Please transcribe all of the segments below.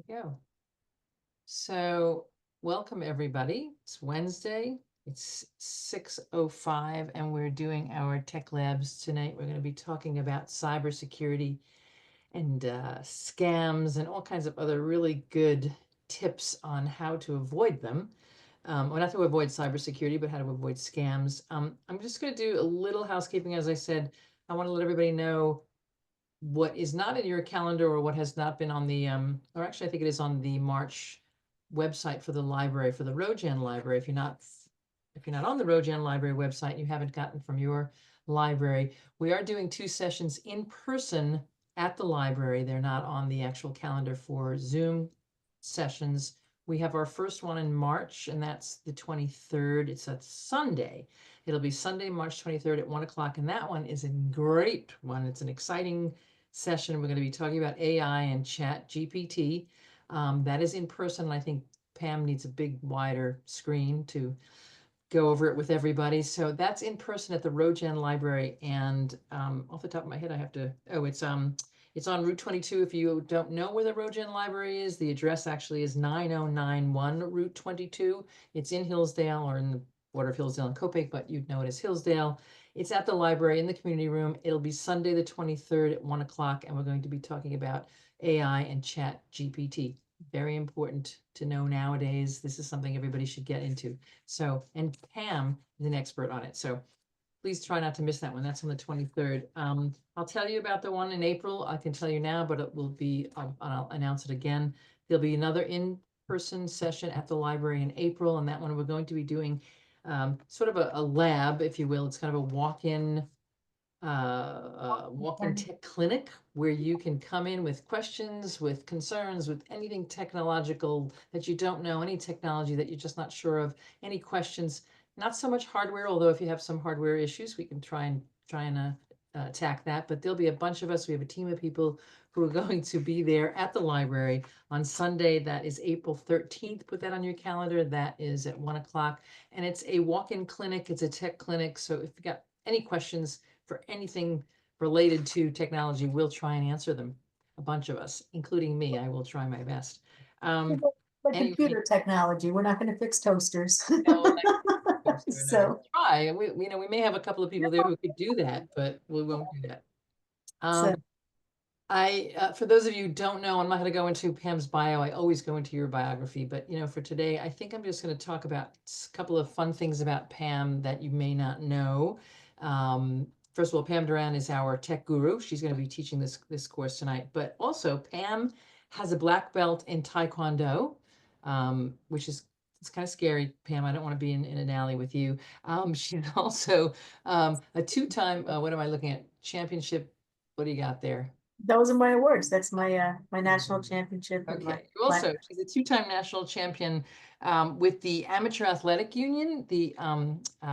Yeah. So welcome everybody. It's Wednesday. It's 6:05 and we're doing our tech labs tonight. We're going to be talking about cybersecurity and scams and all kinds of other really good tips on how to avoid them. Well, not to avoid cybersecurity, but how to avoid scams. I'm just going to do a little housekeeping. As I said, I want to let everybody know what is not in your calendar or what has not been on the, or actually I think it is on the March website for the library, for the Rojan Library. If you're not on the Rojan Library website, and you haven't gotten from your library, we are doing 2 sessions in person at the library. They're not on the actual calendar for Zoom sessions. We have our first one in March, and that's the 23rd. It's a Sunday. It'll be Sunday, March 23rd at 1 o'clock, and that one is a great one. It's an exciting session. We're going to be talking about AI and Chat GPT. That is in person, and I think Pam needs a big, wider screen to go over it with everybody. So that's in person at the Rojan Library. And off the top of my head, I have to, it's on Route 22. If you don't know where the Rojan Library is, the address actually is 9091 Route 22. It's in Hillsdale, or in the border of Hillsdale and Copic, but you'd know it as Hillsdale. It's at the library in the community room. It'll be Sunday the 23rd at 1 o'clock, and we're going to be talking about AI and Chat GPT. Very important to know nowadays. This is something everybody should get into. So, and Pam is an expert on it. So please try not to miss that one. That's on the 23rd. I'll tell you about the one in April. I can tell you now, but it will be, I'll announce it again. There'll be another in-person session at the library in April, and that one we're going to be doing sort of a lab, if you will. It's kind of a walk-in walk-in tech clinic where you can come in with questions, with concerns, with anything technological that you don't know, any technology that you're just not sure of, any questions. Not so much hardware, although if you have some hardware issues, we can try and attack that. But there'll be a bunch of us. We have a team of people who are going to be there at the library on Sunday. That is April 13th. Put that on your calendar. That is at 1 o'clock. And it's a walk-in clinic. It's a tech clinic. So if you got any questions for anything related to technology, we'll try and answer them. A bunch of us, including me. I will try my best. Like Anyway, computer technology, we're not going to fix toasters. no, no, we'll So, try. We may have a couple of people there who could do that, but we won't do that. so For those of you who don't know, I'm not going to go into Pam's bio. I always go into your biography, but for today, I think I'm just going to talk about a couple of fun things about Pam that you may not know. First of all, Pam Doran is our tech guru. She's going to be teaching this course tonight, but also Pam has a black belt in Taekwondo, which is it's kind of scary, Pam. I don't want to be in an alley with you. She's also a two-time, what am I looking at? Championship. What do you got there? those are my awards. That's my national championship and my Okay, you black. also, she's a two-time national champion with the Amateur Athletic Union, the AAU. I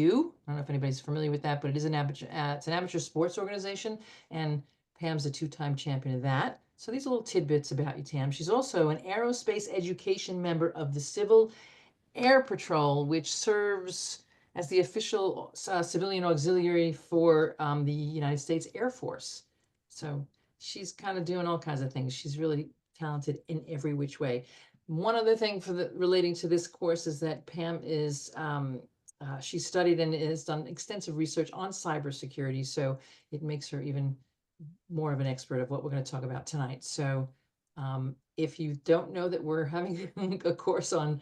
don't know if anybody's familiar with that, but it is it's an amateur sports organization, and Pam's a two-time champion of that. So these are little tidbits about you, Tam. She's also an aerospace education member of the Civil Air Patrol, which serves as the official civilian auxiliary for the United States Air Force. So she's kind of doing all kinds of things. She's really talented in every which way. One other thing relating to this course is that Pam is she studied and has done extensive research on cybersecurity, so it makes her even more of an expert of what we're going to talk about tonight. So if you don't know that we're having a course on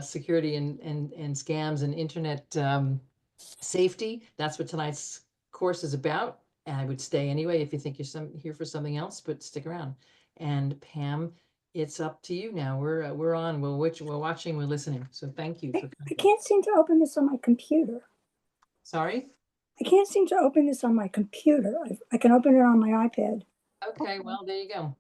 security and scams and internet safety, that's what tonight's course is about. And I would stay anyway if you think you're here for something else, but stick around. And Pam, it's up to you now. We're on. We're watching. We're listening. So thank you for I coming. can't seem to open this on my computer. Sorry. I can't seem to open this on my computer. I can open it on my iPad. Okay. Well, there you go.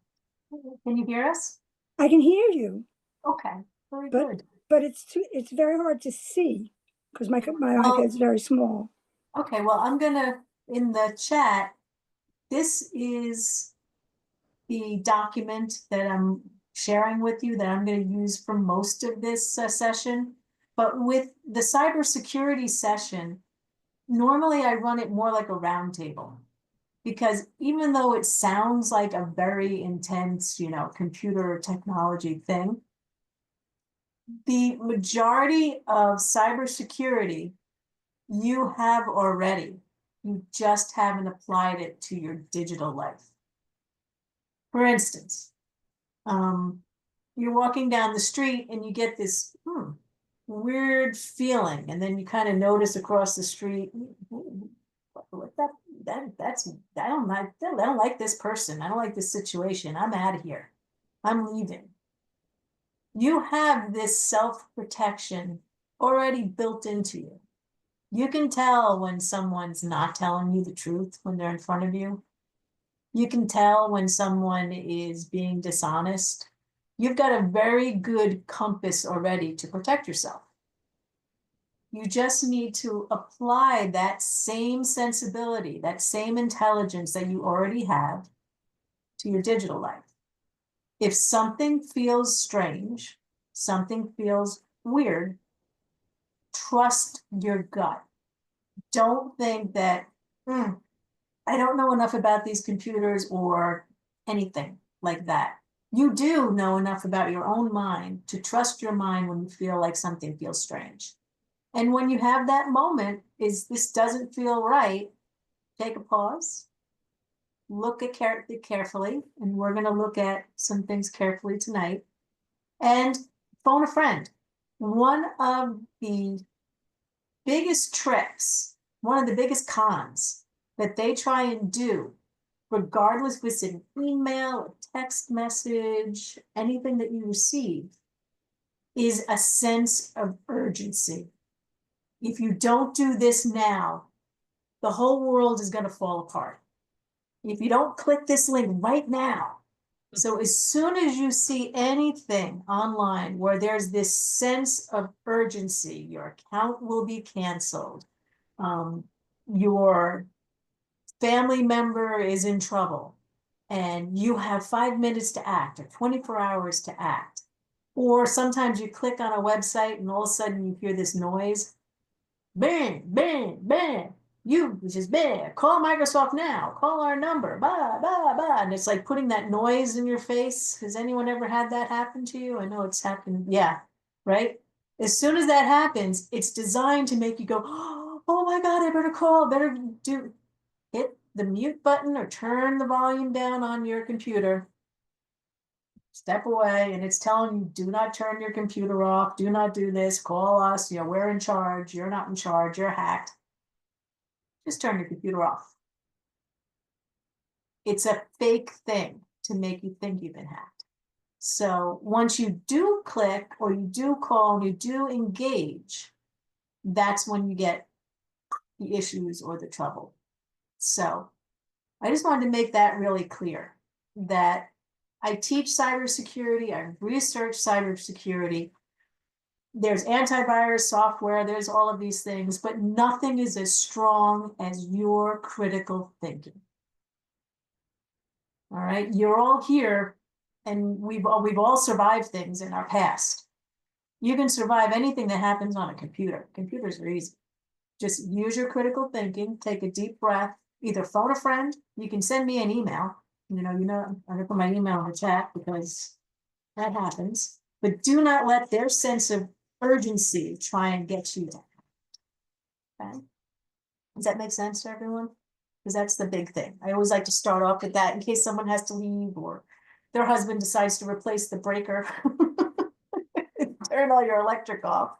Can you hear us? I can hear you, Okay, very but good. but it's very hard to see because my iPad's very small. Okay, well, I'm gonna, in the chat, this is the document that I'm sharing with you that I'm going to use for most of this session. But with the cybersecurity session, normally I run it more like a roundtable. Because even though it sounds like a very intense, computer technology thing, the majority of cybersecurity you have already. You just haven't applied it to your digital life. For instance, you're walking down the street and you get this weird feeling, and then you kind of notice across the street, what I don't like this person. I don't like this situation. I'm out of here. I'm leaving. You have this self-protection already built into you. You can tell when someone's not telling you the truth when they're in front of you. You can tell when someone is being dishonest. You've got a very good compass already to protect yourself. You just need to apply that same sensibility, that same intelligence that you already have to your digital life. If something feels strange, something feels weird, trust your gut. Don't think that, I don't know enough about these computers or anything like that. You do know enough about your own mind to trust your mind when you feel like something feels strange. And when you have that moment, this doesn't feel right, take a pause, look at it carefully, and we're going to look at some things carefully tonight, and phone a friend. One of the biggest tricks, one of the biggest cons that they try and do, regardless if it's an email, a text message, anything that you receive, is a sense of urgency. If you don't do this now, the whole world is going to fall apart. If you don't click this link right now. So as soon as you see anything online where there's this sense of urgency, your account will be canceled, your family member is in trouble, and you have 5 minutes to act or 24 hours to act. Or sometimes you click on a website and all of a sudden you hear this noise, bang, bang, bang. You just bang, call Microsoft now, call our number, blah, blah, blah. And it's like putting that noise in your face. Has anyone ever had that happen to you? I know it's happened. Yeah, right? As soon as that happens, it's designed to make you go, oh my God, I better call, better hit the mute button or turn the volume down on your computer. Step away, and it's telling you, do not turn your computer off, do not do this, call us, we're in charge, you're not in charge, you're hacked. Just turn your computer off. It's a fake thing to make you think you've been hacked. So once you do click or you do call and you do engage, that's when you get the issues or the trouble. So I just wanted to make that really clear, that I teach cybersecurity, I research cybersecurity. There's antivirus software, there's all of these things, but nothing is as strong as your critical thinking. All right, you're all here, and we've all survived things in our past. You can survive anything that happens on a computer. Computers are easy. Just use your critical thinking, take a deep breath, either phone a friend, you can send me an email. I'm gonna put my email in the chat because that happens. But do not let their sense of urgency try and get you down. Okay? Does that make sense to everyone? Because that's the big thing. I always like to start off with that in case someone has to leave or their husband decides to replace the breaker. Turn all your electric off.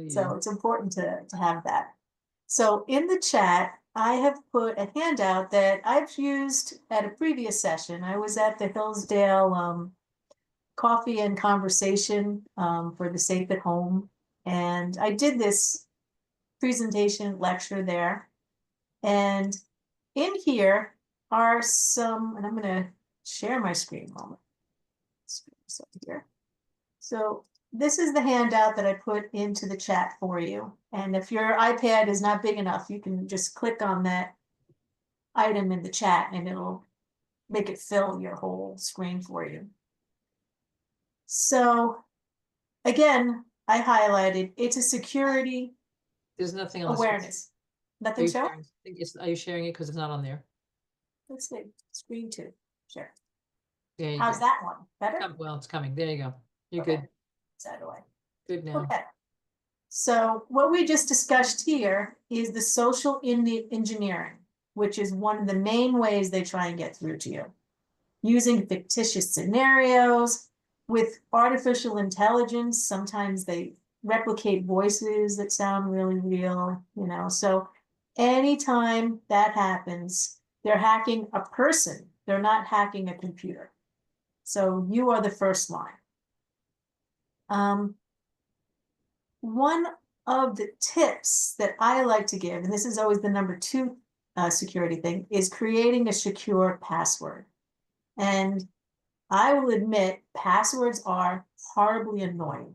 So it's important to have that. So in the chat, I have put a handout that I've used at a previous session. I was at the Hillsdale Coffee and Conversation for the Safe at Home. And I did this presentation lecture there. And in here are some, and I'm going to share my screen moment. So here. So this is the handout that I put into the chat for you. And if your iPad is not big enough, you can just click on that item in the chat and it'll make it fill your whole screen for you. So again, I highlighted, it's a security There's nothing on the screen. awareness. Nothing showing? Are you sharing it because it's not on there? let's see, screen two, sure. There you How's go. that one? Better? Well, it's coming. There you go. You're Okay. good. Is that away? Good now. Okay. So what we just discussed here is the social engineering, which is one of the main ways they try and get through to you. Using fictitious scenarios with artificial intelligence. Sometimes they replicate voices that sound really real, you know. So anytime that happens, they're hacking a person. They're not hacking a computer. So you are the first line. One of the tips that I like to give, and this is always the number two security thing, is creating a secure password. And I will admit, passwords are horribly annoying.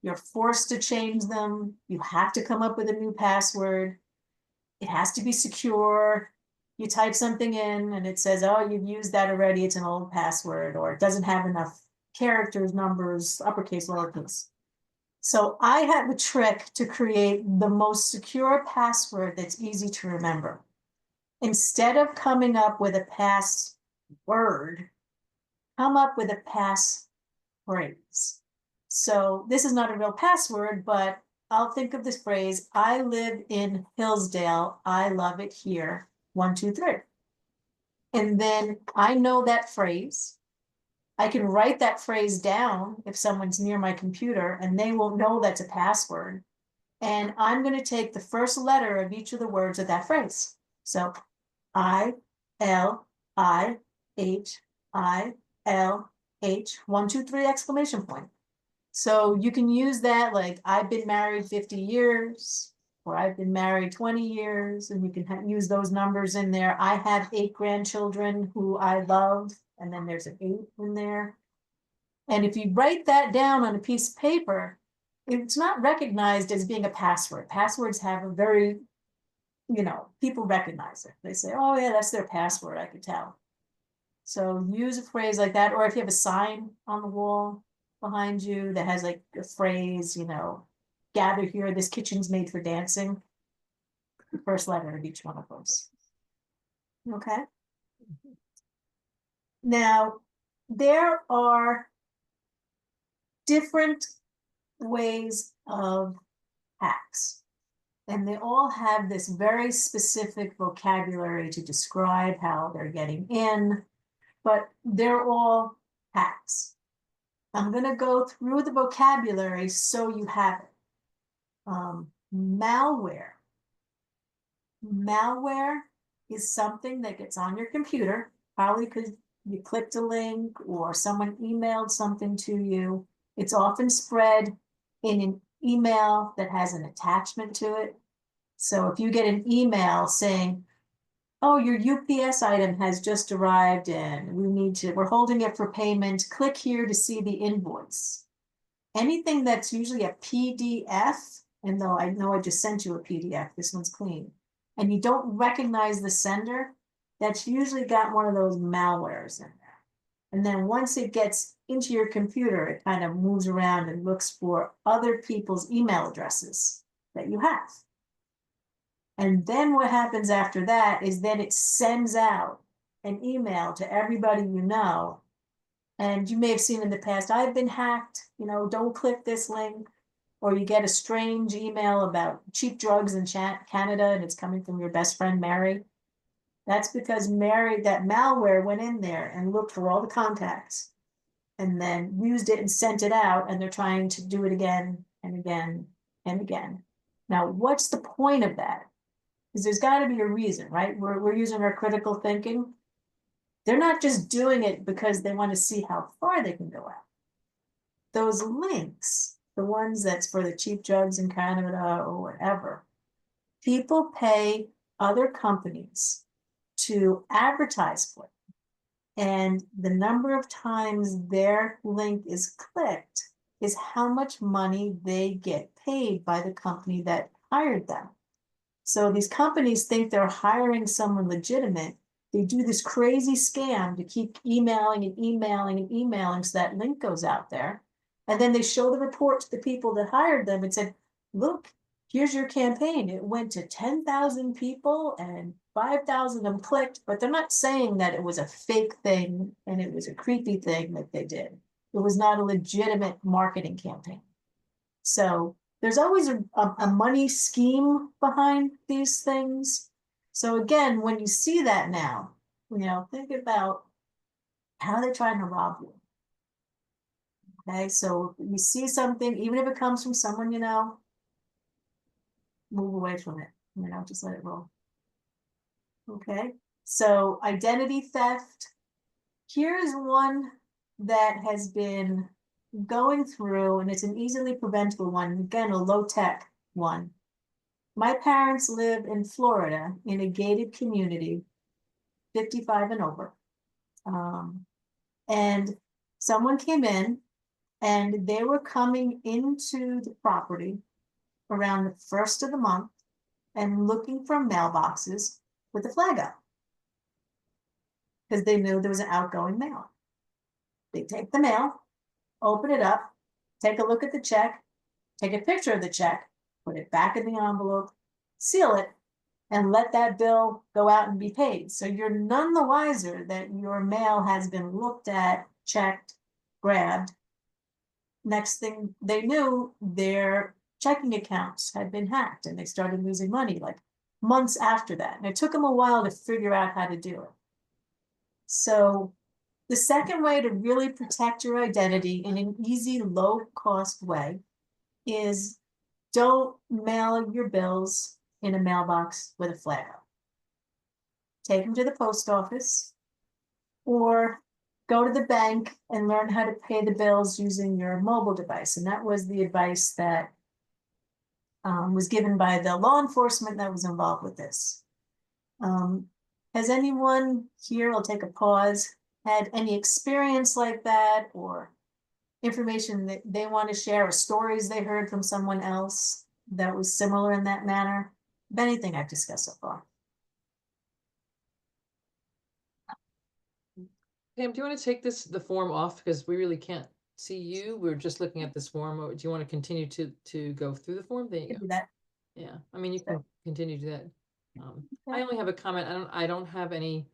You're forced to change them. You have to come up with a new password. It has to be secure. You type something in and it says, oh, you've used that already. It's an old password, or it doesn't have enough characters, numbers, uppercase, lowercase. So I have a trick to create the most secure password that's easy to remember. Instead of coming up with a password, come up with a passphrase. So this is not a real password, but I'll think of this phrase: I live in Hillsdale. I love it here. 1, 2, 3. And then I know that phrase. I can write that phrase down if someone's near my computer, and they won't know that's a password. And I'm going to take the first letter of each of the words of that phrase. So ILIHILH, 1, 2, 3 exclamation point. So you can use that like I've been married 50 years, or I've been married 20 years, and you can use those numbers in there. I have 8 grandchildren who I love, and then there's an 8 in there. And if you write that down on a piece of paper, it's not recognized as being a password. Passwords have a very, you know, people recognize it. They say, oh yeah, that's their password, I could tell. So use a phrase like that, or if you have a sign on the wall behind you that has like a phrase, you know, gather here, this kitchen's made for dancing. The first letter of each one of those. Okay. Now, there are different ways of hacks, and they all have this very specific vocabulary to describe how they're getting in, but they're all hacks. I'm going to go through the vocabulary so you have it. Malware. Malware is something that gets on your computer, probably because you clicked a link or someone emailed something to you. It's often spread in an email that has an attachment to it. So if you get an email saying, oh, your UPS item has just arrived and we're holding it for payment, click here to see the invoice. Anything that's usually a PDF, and though I know I just sent you a PDF, this one's clean, and you don't recognize the sender, that's usually got one of those malwares in there. And then once it gets into your computer, it kind of moves around and looks for other people's email addresses that you have. And then what happens after that is then it sends out an email to everybody you know. And you may have seen in the past, I've been hacked, you know, don't click this link. Or you get a strange email about cheap drugs in Canada, and it's coming from your best friend, Mary. That's because Mary, that malware went in there and looked for all the contacts and then used it and sent it out, and they're trying to do it again and again and again. Now, what's the point of that? Because there's got to be a reason, right? We're using our critical thinking. They're not just doing it because they want to see how far they can go out. Those links, the ones that's for the cheap drugs in Canada or whatever, people pay other companies to advertise for it. And the number of times their link is clicked is how much money they get paid by the company that hired them. So these companies think they're hiring someone legitimate. They do this crazy scam to keep emailing and emailing and emailing so that link goes out there. And then they show the report to the people that hired them and said, look, here's your campaign. It went to 10,000 people and 5,000 of them clicked, but they're not saying that it was a fake thing and it was a creepy thing that they did. It was not a legitimate marketing campaign. So there's always a money scheme behind these things. So again, when you see that now, think about how they're trying to rob you. Okay, so you see something, even if it comes from someone move away from it, just let it roll. Okay, so identity theft. Here's one that has been going through, and it's an easily preventable one. Again, a low-tech one. My parents live in Florida in a gated community, 55 and over. And someone came in and they were coming into the property around the first of the month and looking for mailboxes with a flag up because they knew there was an outgoing mail. They take the mail, open it up, take a look at the check, take a picture of the check, put it back in the envelope, seal it, and let that bill go out and be paid. So you're none the wiser that your mail has been looked at, checked, grabbed. Next thing they knew, their checking accounts had been hacked and they started losing money like months after that. And it took them a while to figure out how to do it. So the second way to really protect your identity in an easy, low-cost way is don't mail your bills in a mailbox with a flag up. Take them to the post office or go to the bank and learn how to pay the bills using your mobile device. And that was the advice that was given by the law enforcement that was involved with this. Has anyone here, I'll take a pause, had any experience like that or information that they want to share or stories they heard from someone else that was similar in that manner? Of anything I've discussed so far. Pam, do you want to take the form off because we really can't see you? We're just looking at this form. Or do you want to continue to go through the form? There you go. Do that. Yeah, I mean you can continue to do that. I Okay. only have a comment. I don't have any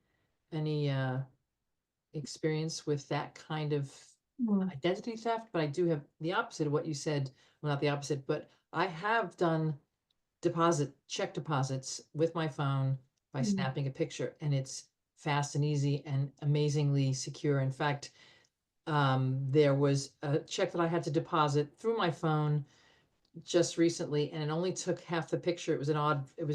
experience with that kind of identity theft, but I do have the opposite of what you said. Well, not the opposite, but I have done check deposits with my phone by snapping a picture, and it's fast and easy and amazingly secure. In fact, there was a check that I had to deposit through my phone just recently, and it only took half the picture. It was an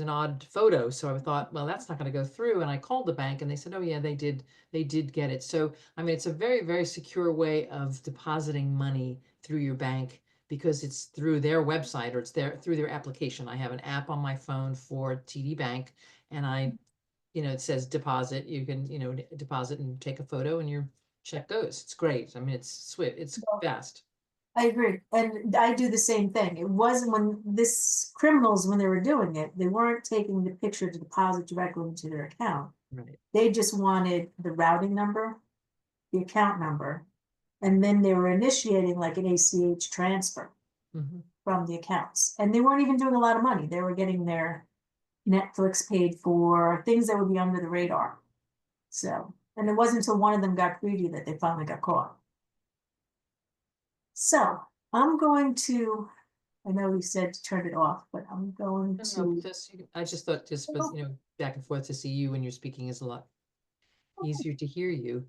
odd photo. So I thought, well, that's not going to go through. And I called the bank and they said, oh yeah, they did get it. So, I mean, it's a very, very secure way of depositing money through your bank because it's through their website or it's through their application. I have an app on my phone for TD Bank and it says deposit. You can, deposit and take a photo and your check goes. It's great. I mean, it's swift, it's fast. I agree. And I do the same thing. It wasn't criminals, when they were doing it, they weren't taking the picture to deposit directly into their account. Right. They just wanted the routing number, the account number, and then they were initiating like an ACH transfer from the accounts. And they weren't even doing a lot of money. They were getting their Netflix paid for, things that would be under the radar. So, and it wasn't until one of them got greedy that they finally got caught. So I'm going to, I know we said to turn it off, but I'm going to. I just thought just was, back and forth to see you when you're speaking is a lot easier to hear you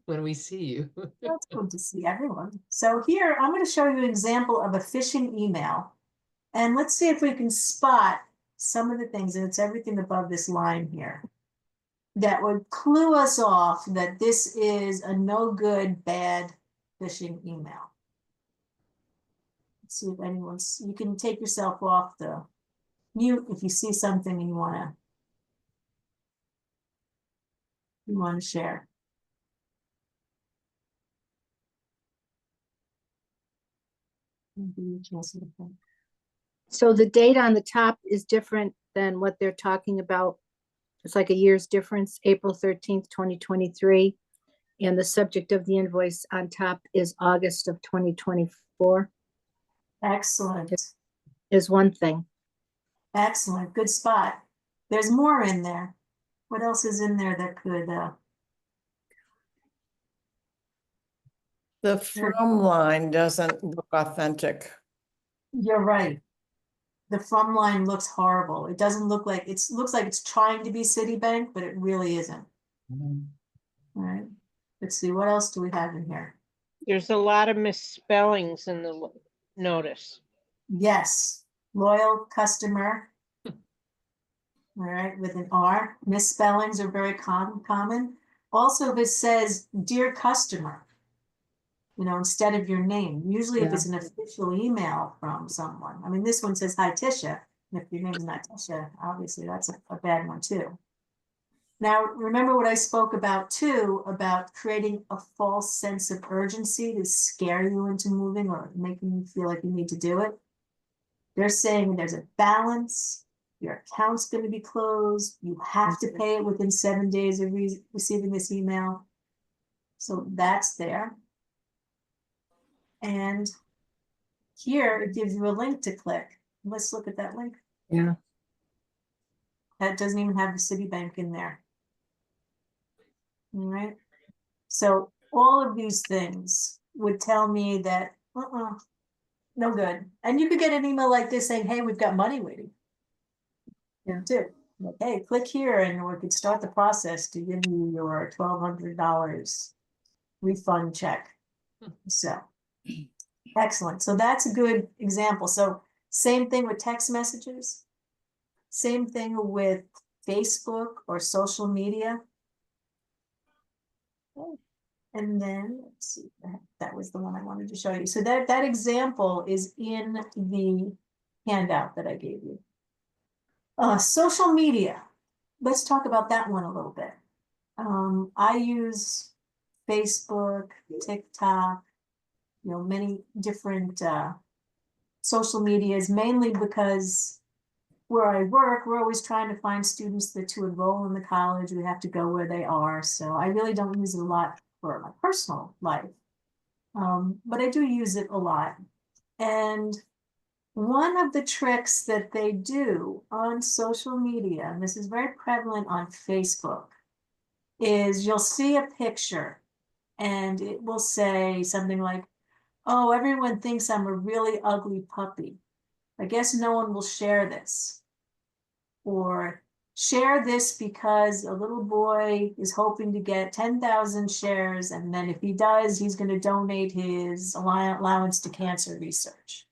when we see you. That's good to see everyone. So here, I'm going to show you an example of a phishing email. And let's see if we can spot some of the things, and it's everything above this line here, that would clue us off that this is a no good, bad phishing email. Let's see if you can take yourself off the mute if you see something and you want to share. So the date on the top is different than what they're talking about. It's like a year's difference, April 13th, 2023. And the subject of the invoice on top is August of 2024. Excellent. Is one thing. Excellent, good spot. There's more in there. What else is in there that could, The from line doesn't look authentic. you're right. The from line looks horrible. It doesn't look like, looks like it's trying to be Citibank, but it really isn't. All right, let's see, what else do we have in here? There's a lot of misspellings in the notice. Yes, loyal customer. All right, with an R. Misspellings are very common. Also, if it says dear customer, instead of your name, usually if Yeah. it's an official email from someone. I mean, this one says, hi, Tisha. And if your name is not Tisha, obviously that's a bad one too. Now, remember what I spoke about too, about creating a false sense of urgency to scare you into moving or making you feel like you need to do it. They're saying there's a balance, your account's going to be closed, you have to pay it within 7 days of receiving this email. So that's there. And here it gives you a link to click. Let's look at that link. Yeah. That doesn't even have the Citibank in there. All right. So all of these things would tell me that, no good. And you could get an email like this saying, hey, we've got money waiting. Yeah. Too. Like, hey, click here and we could start the process to give you your $1,200 refund check. So, excellent. So that's a good example. So same thing with text messages. Same thing with Facebook or social media. And then, let's see, that was the one I wanted to show you. So that example is in the handout that I gave you. Social media. Let's talk about that one a little bit. I use Facebook, TikTok, many different social medias, mainly because where I work, we're always trying to find students to enroll in the college. We have to go where they are. So I really don't use it a lot for my personal life. But I do use it a lot. And one of the tricks that they do on social media, and this is very prevalent on Facebook, is you'll see a picture and it will say something like, oh, everyone thinks I'm a really ugly puppy. I guess no one will share this. Or share this because a little boy is hoping to get 10,000 shares. And then if he does, he's going to donate his allowance to cancer research.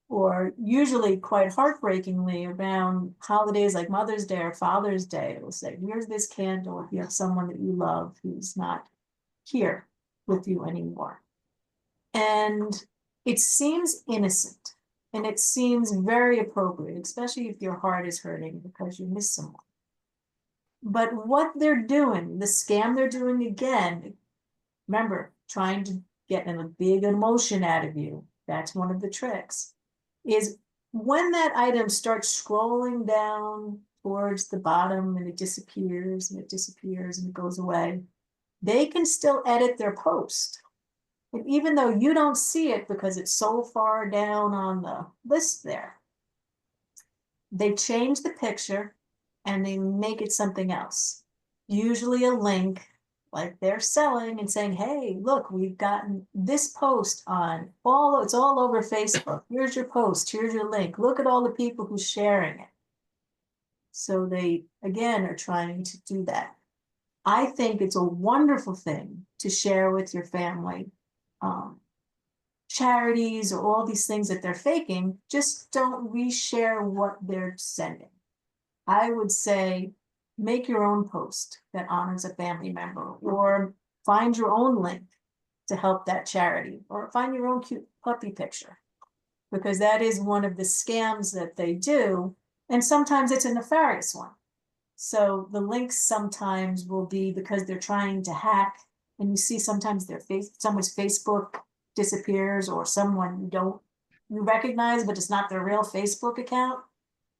Or usually quite heartbreakingly around holidays like Mother's Day or Father's Day, it will say, here's this candle if you have someone that you love who's not here with you anymore. And it seems innocent and it seems very appropriate, especially if your heart is hurting because you miss someone. But what they're doing, the scam they're doing again, remember, trying to get a big emotion out of you, that's one of the tricks, is when that item starts scrolling down towards the bottom and it disappears and it disappears and it goes away, they can still edit their post. And even though you don't see it because it's so far down on the list there, they change the picture and they make it something else. Usually a link like they're selling and saying, hey, look, we've gotten this post on it's all over Facebook. Here's your post, here's your link. Look at all the people who's sharing it. So they, again, are trying to do that. I think it's a wonderful thing to share with your family. Charities or all these things that they're faking, just don't reshare what they're sending. I would say make your own post that honors a family member, or find your own link to help that charity, or find your own cute puppy picture, because that is one of the scams that they do. And sometimes it's a nefarious one. So the links sometimes will be because they're trying to hack, and you see sometimes someone's Facebook disappears, or someone you recognize, but it's not their real Facebook account.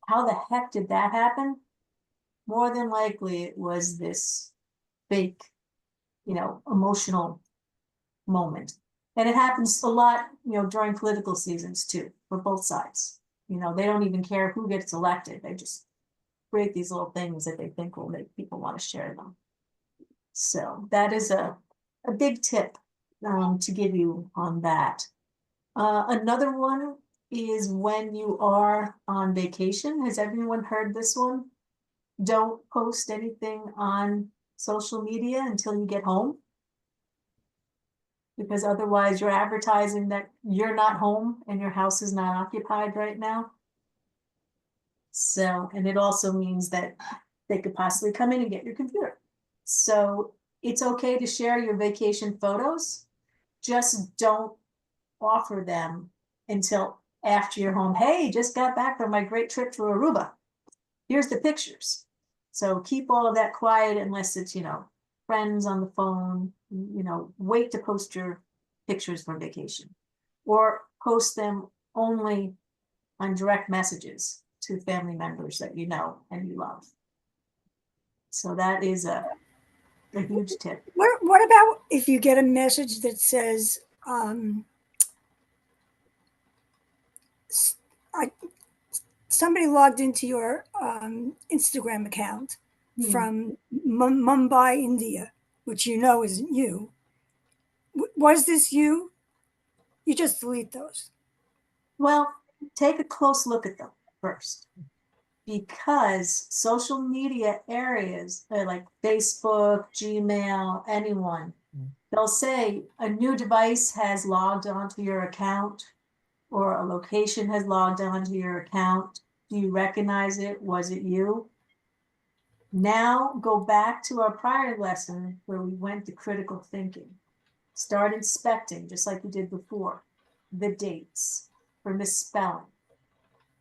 How the heck did that happen? More than likely it was this fake, emotional moment. And it happens a lot, during political seasons too, for both sides. You know, they don't even care who gets elected. They just create these little things that they think will make people want to share them. So that is a big tip to give you on that. Another one is when you are on vacation. Has everyone heard this one? Don't post anything on social media until you get home. Because otherwise you're advertising that you're not home and your house is not occupied right now. So, and it also means that they could possibly come in and get your computer. So it's okay to share your vacation photos. Just don't offer them until after you're home. Hey, just got back from my great trip to Aruba. Here's the pictures. So keep all of that quiet unless it's, you know, friends on the phone, you know, wait to post your pictures from vacation or post them only on direct messages to family members that you know and you love. So that is a huge tip. What about if you get a message that says, I, somebody logged into your Instagram account from Mumbai, India, which you know isn't you. Was this you? You just delete those. Well, take a close look at them first, because social media areas like Facebook, Gmail, anyone, they'll say a new device has logged onto your account or a location has logged onto your account. Do you recognize it? Was it you? Now go back to our prior lesson where we went to critical thinking. Start inspecting, just like we did before, the dates for misspelling.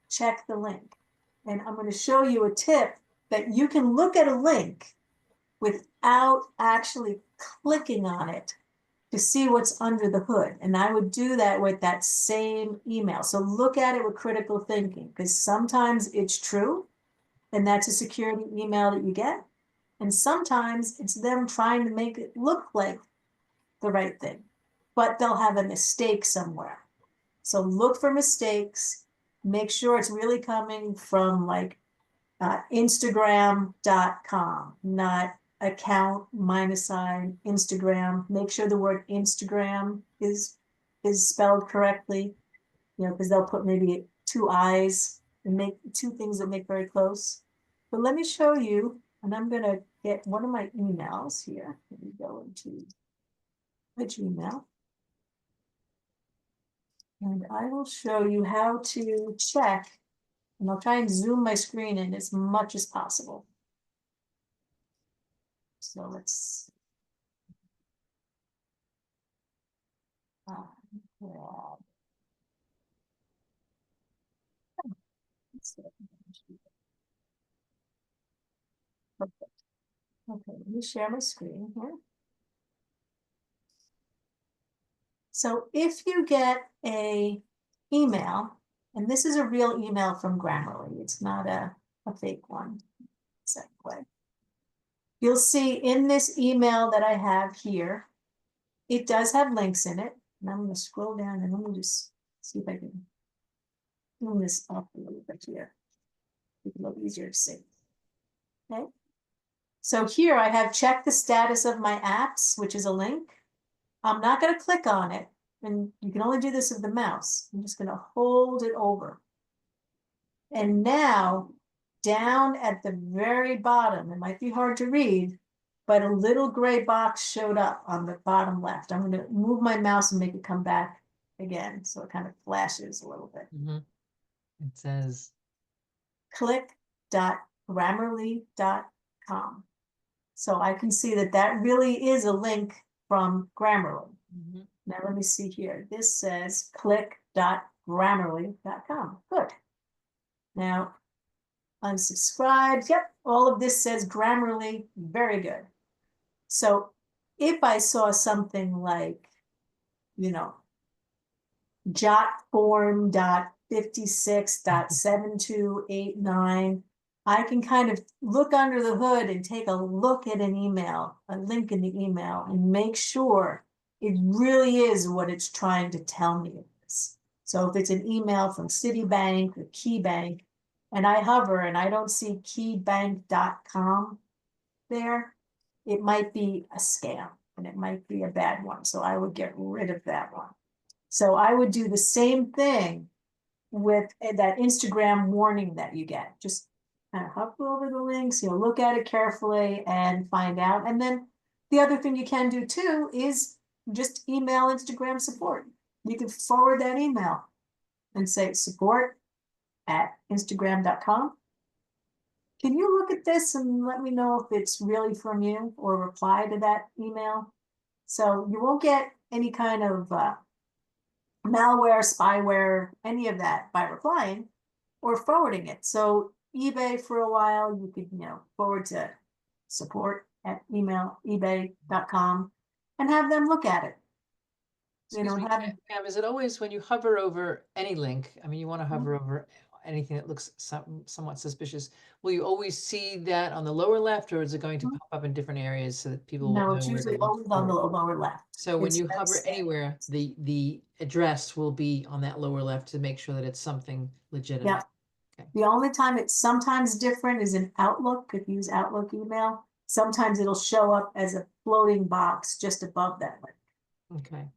Check the link. And I'm going to show you a tip that you can look at a link without actually clicking on it to see what's under the hood. And I would do that with that same email. So look at it with critical thinking, because sometimes it's true, and that's a security email that you get. And sometimes it's them trying to make it look like the right thing, but they'll have a mistake somewhere. So look for mistakes, make sure it's really coming from like Instagram.com, not account -sign Instagram. Make sure the word Instagram is spelled correctly, you know, because they'll put maybe 2 I's and make 2 things that make very close. But let me show you, and I'm going to get one of my emails here. Let me go into my Gmail. And I will show you how to check, and I'll try and zoom my screen in as much as possible. So let's grab. Perfect. Okay, let me share my screen here. So if you get a email, and this is a real email from Grammarly, it's not a fake one, exactly. You'll see in this email that I have here, it does have links in it. And I'm going to scroll down and let me just see if I can zoom this up a little bit here. It's a little easier to see. Okay. So here I have checked the status of my apps, which is a link. I'm not going to click on it, and you can only do this with the mouse. I'm just going to hold it over. And now, down at the very bottom, it might be hard to read, but a little gray box showed up on the bottom left. I'm going to move my mouse and make it come back again, so it kind of flashes a little bit. It says click.grammarly.com. So I can see that that really is a link from Grammarly. Now let me see here. This says click.grammarly.com. Good. Now unsubscribed. Yep, all of this says Grammarly. Very good. So if I saw something like, you know, jotform.56.7289, I can kind of look under the hood and take a look at an email, a link in the email, and make sure it really is what it's trying to tell me it is. So if it's an email from Citibank or KeyBank, and I hover and I don't see keybank.com there, it might be a scam and it might be a bad one. So I would get rid of that one. So I would do the same thing with that Instagram warning that you get. Just kind of hover over the links, look at it carefully and find out. And then the other thing you can do too is just email Instagram support. You can forward that email and say support@instagram.com. Can you look at this and let me know if it's really from you, or reply to that email? So you won't get any kind of malware, spyware, any of that by replying or forwarding it. So eBay, for a while, you could, forward to support@ebay.com and have them look at it. Excuse me, Have, Pam, is it always when you hover over any link, I mean, you want to hover over anything that looks somewhat suspicious, will you always see that on the lower left, or is it going to pop up in different areas so that people will no, know it's where to usually look always on the for it? lower left. So when It's you that hover standard. anywhere, the address will be on that lower left to make sure that it's something legitimate. Yeah. Okay. The only time it's sometimes different is in Outlook. If you use Outlook email, sometimes it'll show up as a floating box just above that link. Okay.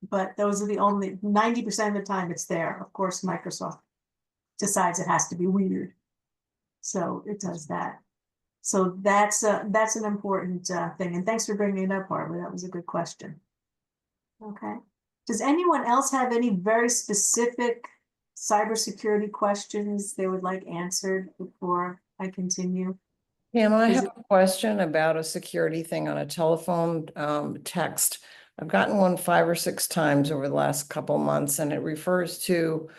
But those are the only 90% of the time it's there. Of course, Microsoft decides it has to be weird, so it does that. So that's an important thing. And thanks for bringing it up, Barbara. That was a good question. Okay. Does anyone else have any very specific cybersecurity questions they would like answered before I continue? Pam, I Is have it- a question about a security thing on a telephone text. I've gotten one 5 or 6 times over the last couple months, and it refers to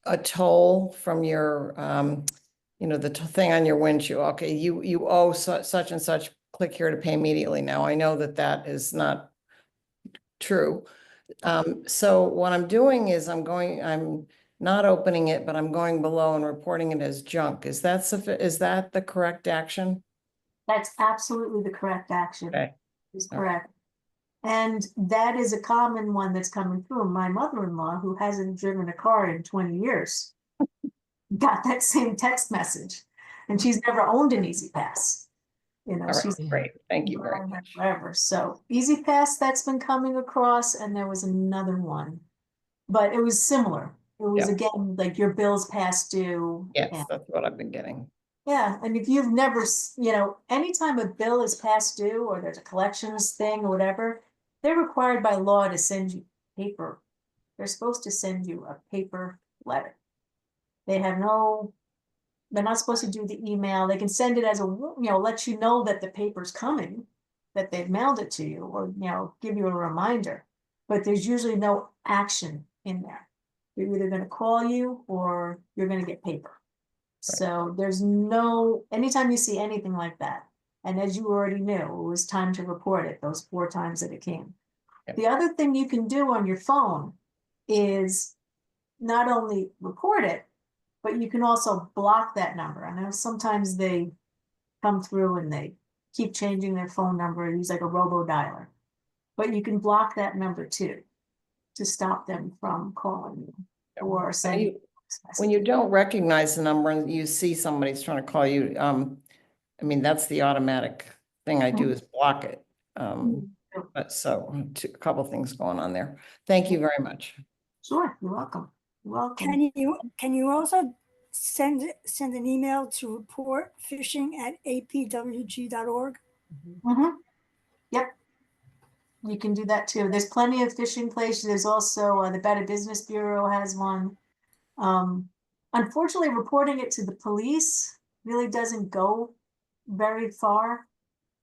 a toll from your, the thing on your windshield. Okay, you owe such and such. Click here to pay immediately. Now I know that that is not true. So what I'm doing is I'm not opening it, but I'm going below and reporting it as junk. Is that the correct action? That's absolutely the correct action. Okay. Is All right. correct. And that is a common one that's coming through. My mother-in-law, who hasn't driven a car in 20 years, got that same text message, and she's never owned an Easy Pass. All right, She's great. Thank you very much. forever. So Easy Pass, that's been coming across, and there was another one, but it was similar. It was Yeah. again like your bill's past due. Yes, and- that's what I've been getting. yeah, and if you've never, anytime a bill is past due or there's a collections thing or whatever, they're required by law to send you paper. They're supposed to send you a paper letter. They're not supposed to do the email. They can send it as let you know that the paper's coming, that they've mailed it to you, or, give you a reminder. But there's usually no action in there. They're either gonna call you or you're gonna get paper. So there's anytime you see anything like that, and as you already knew, it was time to report it those 4 times that it came. Yep. The other thing you can do on your phone is not only report it, but you can also block that number. I know sometimes they come through and they keep changing their phone number and use like a robo dialer, but you can block that number too to stop them from calling you or sending. When you don't recognize the number and you see somebody's trying to call you, that's the automatic thing I do is block it. But so a couple things going on there. Thank you very much. Sure, you're welcome. You're welcome. Can you also send an email to report phishing@apwg.org? Yep. You can do that too. There's plenty of phishing places. There's also the Better Business Bureau has one. Unfortunately, reporting it to the police really doesn't go very far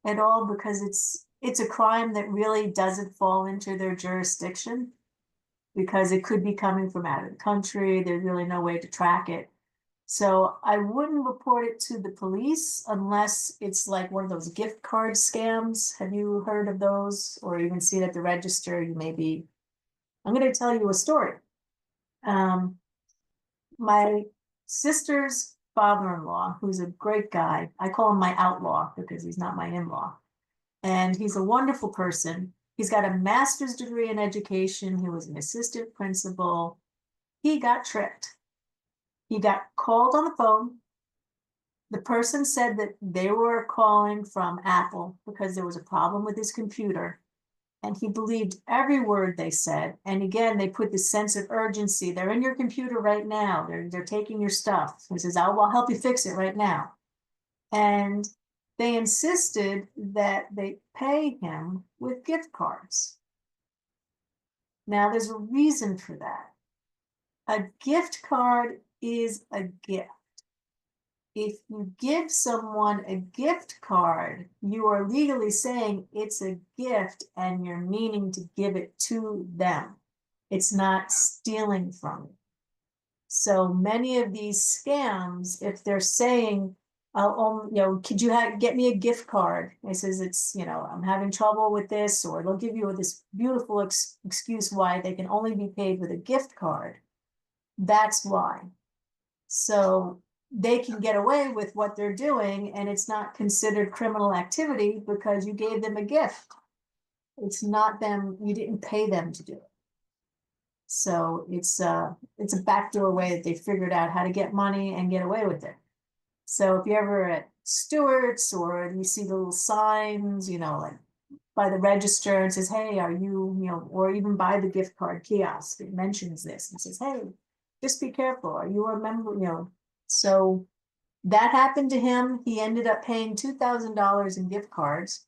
at all because it's a crime that really doesn't fall into their jurisdiction because it could be coming from out of the country. There's really no way to track it. So I wouldn't report it to the police unless it's like one of those gift card scams. Have you heard of those? Or even see it at the register? I'm going to tell you a story. My sister's father-in-law, who's a great guy, I call him my outlaw because he's not my in-law. And he's a wonderful person. He's got a master's degree in education. He was an assistant principal. he got tricked. He got called on the phone. The person said that they were calling from Apple because there was a problem with his computer. And he believed every word they said. And again, they put this sense of urgency. They're in your computer right now. They're taking your stuff. He says, I'll help you fix it right now. And they insisted that they pay him with gift cards. Now, there's a reason for that. A gift card is a gift. If you give someone a gift card, you are legally saying it's a gift and you're meaning to give it to them. It's not stealing from you. So many of these scams, if they're saying, could you get me a gift card? It says it's, I'm having trouble with this, or they'll give you this beautiful excuse why they can only be paid with a gift card. That's why. So they can get away with what they're doing, and it's not considered criminal activity because you gave them a gift. It's not them, you didn't pay them to do it. So it's a backdoor way that they figured out how to get money and get away with it. So if you're ever at Stewart's or you see the little signs, like by the register, it says, hey, are you, or even by the gift card kiosk, it mentions this and says, hey, just be careful. Are you a member? So that happened to him. He ended up paying $2,000 in gift cards,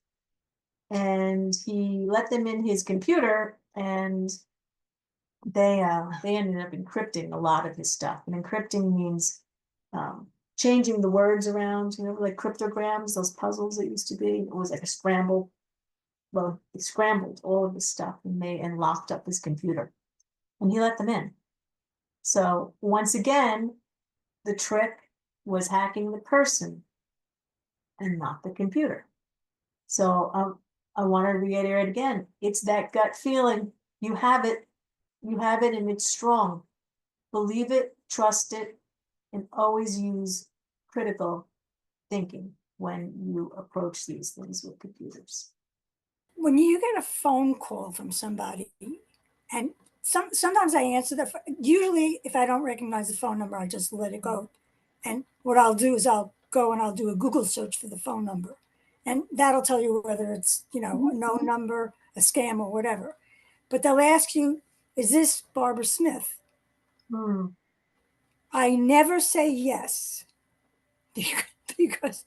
and he let them in his computer, and they ended up encrypting a lot of his stuff. And encrypting means changing the words around, like cryptograms, those puzzles that used to be. It was like a scramble. Well, it scrambled all of his stuff and locked up his computer, and he let them in. So once again, the trick was hacking the person and not the computer. So I want to reiterate again, it's that gut feeling. You have it, and it's strong. Believe it, trust it, and always use critical thinking when you approach these things with computers. When you get a phone call from somebody, and sometimes I answer usually if I don't recognize the phone number, I just let it go. And what I'll do is I'll go and I'll do a Google search for the phone number. And that'll tell you whether it's, a known number, a scam, or whatever. But they'll ask you, is this Barbara Smith? I never say yes. Because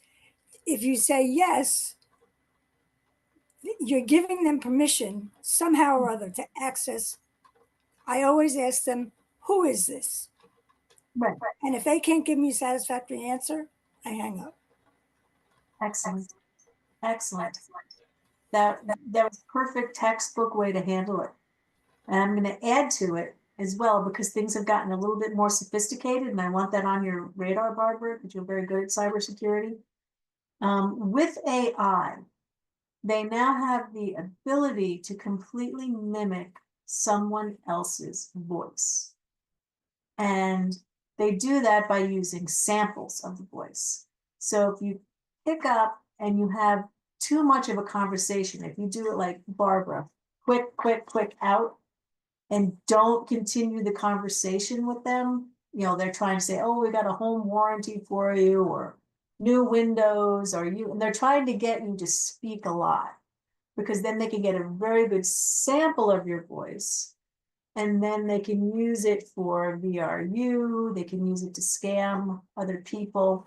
if you say yes, you're giving them permission somehow or other to access. I always ask them, who is this? Right. And if they can't give me a satisfactory answer, I hang up. Excellent. Excellent. That was a perfect textbook way to handle it. And I'm going to add to it as well, because things have gotten a little bit more sophisticated, and I want that on your radar, Barbara, because you're very good at cybersecurity. With AI, they now have the ability to completely mimic someone else's voice. And they do that by using samples of the voice. So if you pick up and you have too much of a conversation, if you do it like Barbara, quick out, and don't continue the conversation with them, they're trying to say, oh, we got a home warranty for you, or new windows, and they're trying to get you to speak a lot, because then they can get a very good sample of your voice, and then they can use it for VRU, they can use it to scam other people.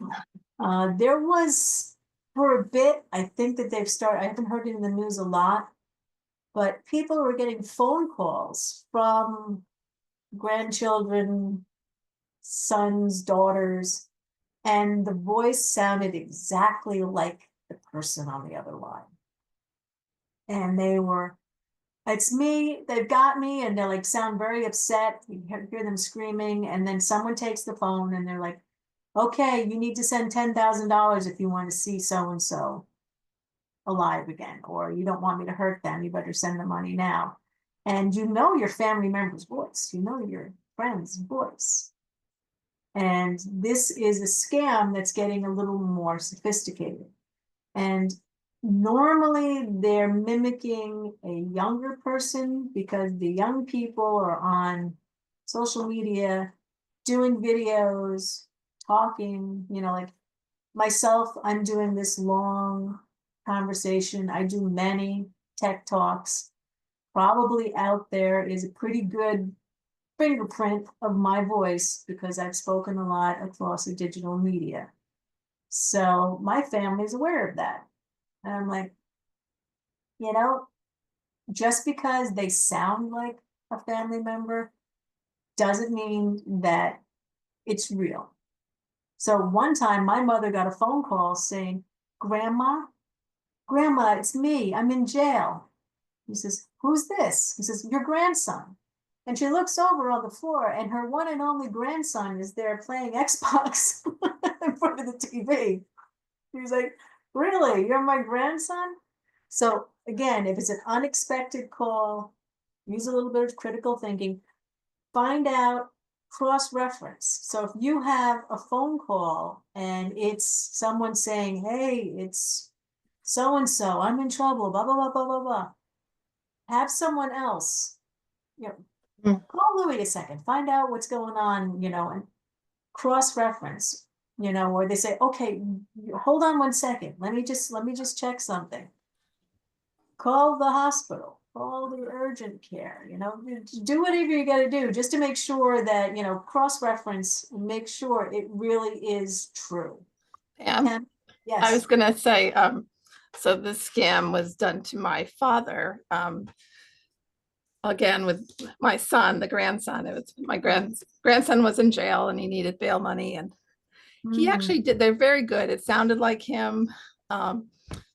There was, for a bit, I think that they've started, I haven't heard it in the news a lot, but people were getting phone calls from grandchildren, sons, daughters, and the voice sounded exactly like the person on the other line. And they were, it's me, they've got me, and they're like, sound very upset. You hear them screaming, and then someone takes the phone and they're like, okay, you need to send $10,000 if you want to see so-and-so alive again, or you don't want me to hurt them, you better send the money now. And your family member's voice, your friend's voice. And this is a scam that's getting a little more sophisticated. And normally they're mimicking a younger person, because the young people are on social media, doing videos, talking, like myself, I'm doing this long conversation. I do many tech talks. Probably out there is a pretty good fingerprint of my voice because I've spoken a lot across the digital media. So my family's aware of that. And I'm like, you know, just because they sound like a family member doesn't mean that it's real. So one time my mother got a phone call saying, Grandma, it's me. I'm in jail. He says, who's this? He says, your grandson. And she looks over on the floor and her one and only grandson is there playing Xbox in front of the TV. He's like, really? You're my grandson? So again, if it's an unexpected call, use a little bit of critical thinking, find out, cross-reference. So if you have a phone call and it's someone saying, hey, it's so-and-so, I'm in trouble, blah, blah, blah, blah, blah, blah. Have someone else, call Louis a second, find out what's going on, and cross-reference, or they say, okay, hold on 1 second. Let me just check something. Call the hospital, call the urgent care, do whatever you got to do just to make sure that, cross-reference, make sure it really is true. Pam, And I yes. was gonna say, so this scam was done to my father, again with my son, the grandson. It was my grandson was in jail and he needed bail money, and he actually did. They're very good. It sounded like him.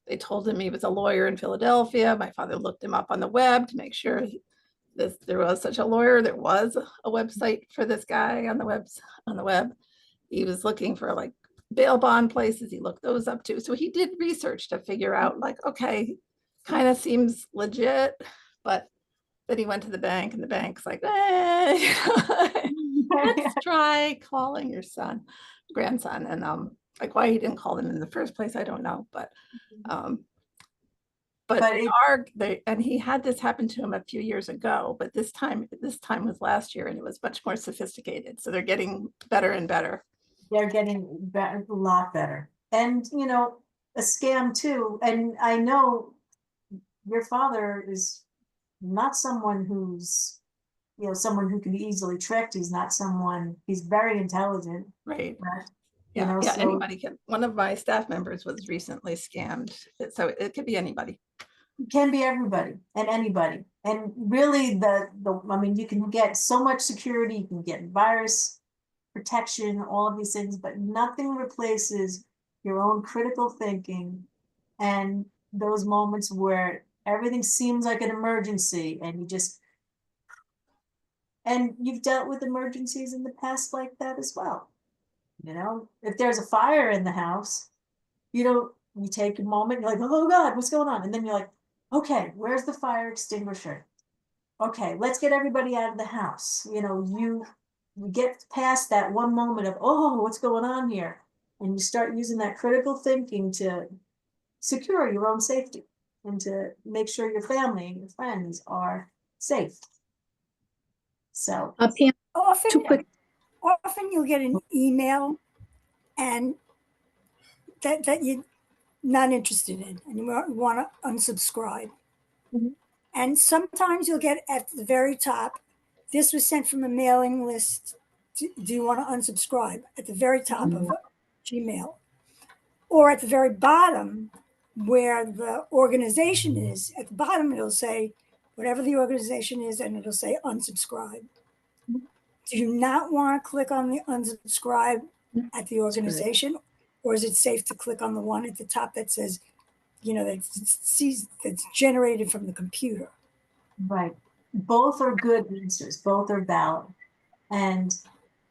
They told him he was a lawyer in Philadelphia. My father looked him up on the web to make sure there was such a lawyer. There was a website for this guy on the web. He was looking for like bail bond places. He looked those up too. So he did research to figure out like, okay, kind of seems legit, but then he went to the bank and the bank's like, let's try calling your grandson. And like why he didn't call them in the first place, I don't know. But and he had this happen to him a few years ago, but this time was last year and it was much more sophisticated. So they're getting better and better. They're getting better, a lot better. And, a scam too. And I know your father is not someone who's, someone who can be easily tricked. He's not someone, he's very intelligent. Right. Right? Yeah, So anybody can. One of my staff members was recently scammed. So it could be anybody. it can be everybody and anybody. And really I mean, you can get so much security, you can get virus protection, all of these things, but nothing replaces your own critical thinking and those moments where everything seems like an emergency and you've dealt with emergencies in the past like that as well. If there's a fire in the house, you take a moment, you're like, oh God, what's going on? And then you're like, okay, where's the fire extinguisher? Okay, let's get everybody out of the house. You get past that one moment of, oh, what's going on here? And you start using that critical thinking to secure your own safety and to make sure your family and your friends are safe. So Pam, Often you'll get an email and that you're not interested in and you want to unsubscribe. And sometimes you'll get at the very top, this was sent from a mailing list. Do you want to unsubscribe? At the very top of Gmail. Or at the very bottom, where the organization is, at the bottom it'll say, whatever the organization is, and it'll say unsubscribe. Do you not want to click on the unsubscribe at the organization? Or is it safe to click on the one at the top that says, that's generated from the computer? right. Both are good answers. Both are valid. And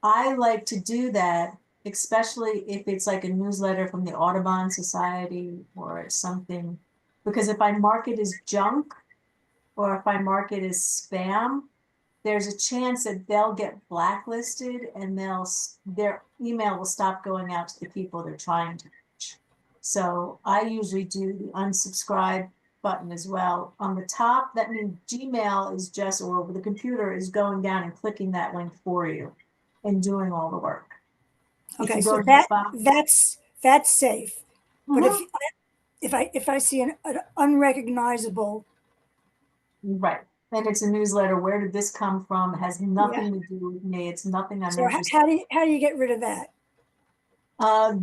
I like to do that, especially if it's like a newsletter from the Audubon Society or something, because if I mark it as junk or if I mark it as spam, there's a chance that they'll get blacklisted and their email will stop going out to the people they're trying to reach. So I usually do the unsubscribe. button as well. On the top, that means Gmail is just, or the computer is going down and clicking that link for you and doing all the work. If Okay, you go so to the bottom- that's safe. But Mhm. if I see an unrecognizable, Right, and it's a newsletter. Where did this come from? It has nothing to do with me. It's nothing I'm so interested. how do you get rid of that?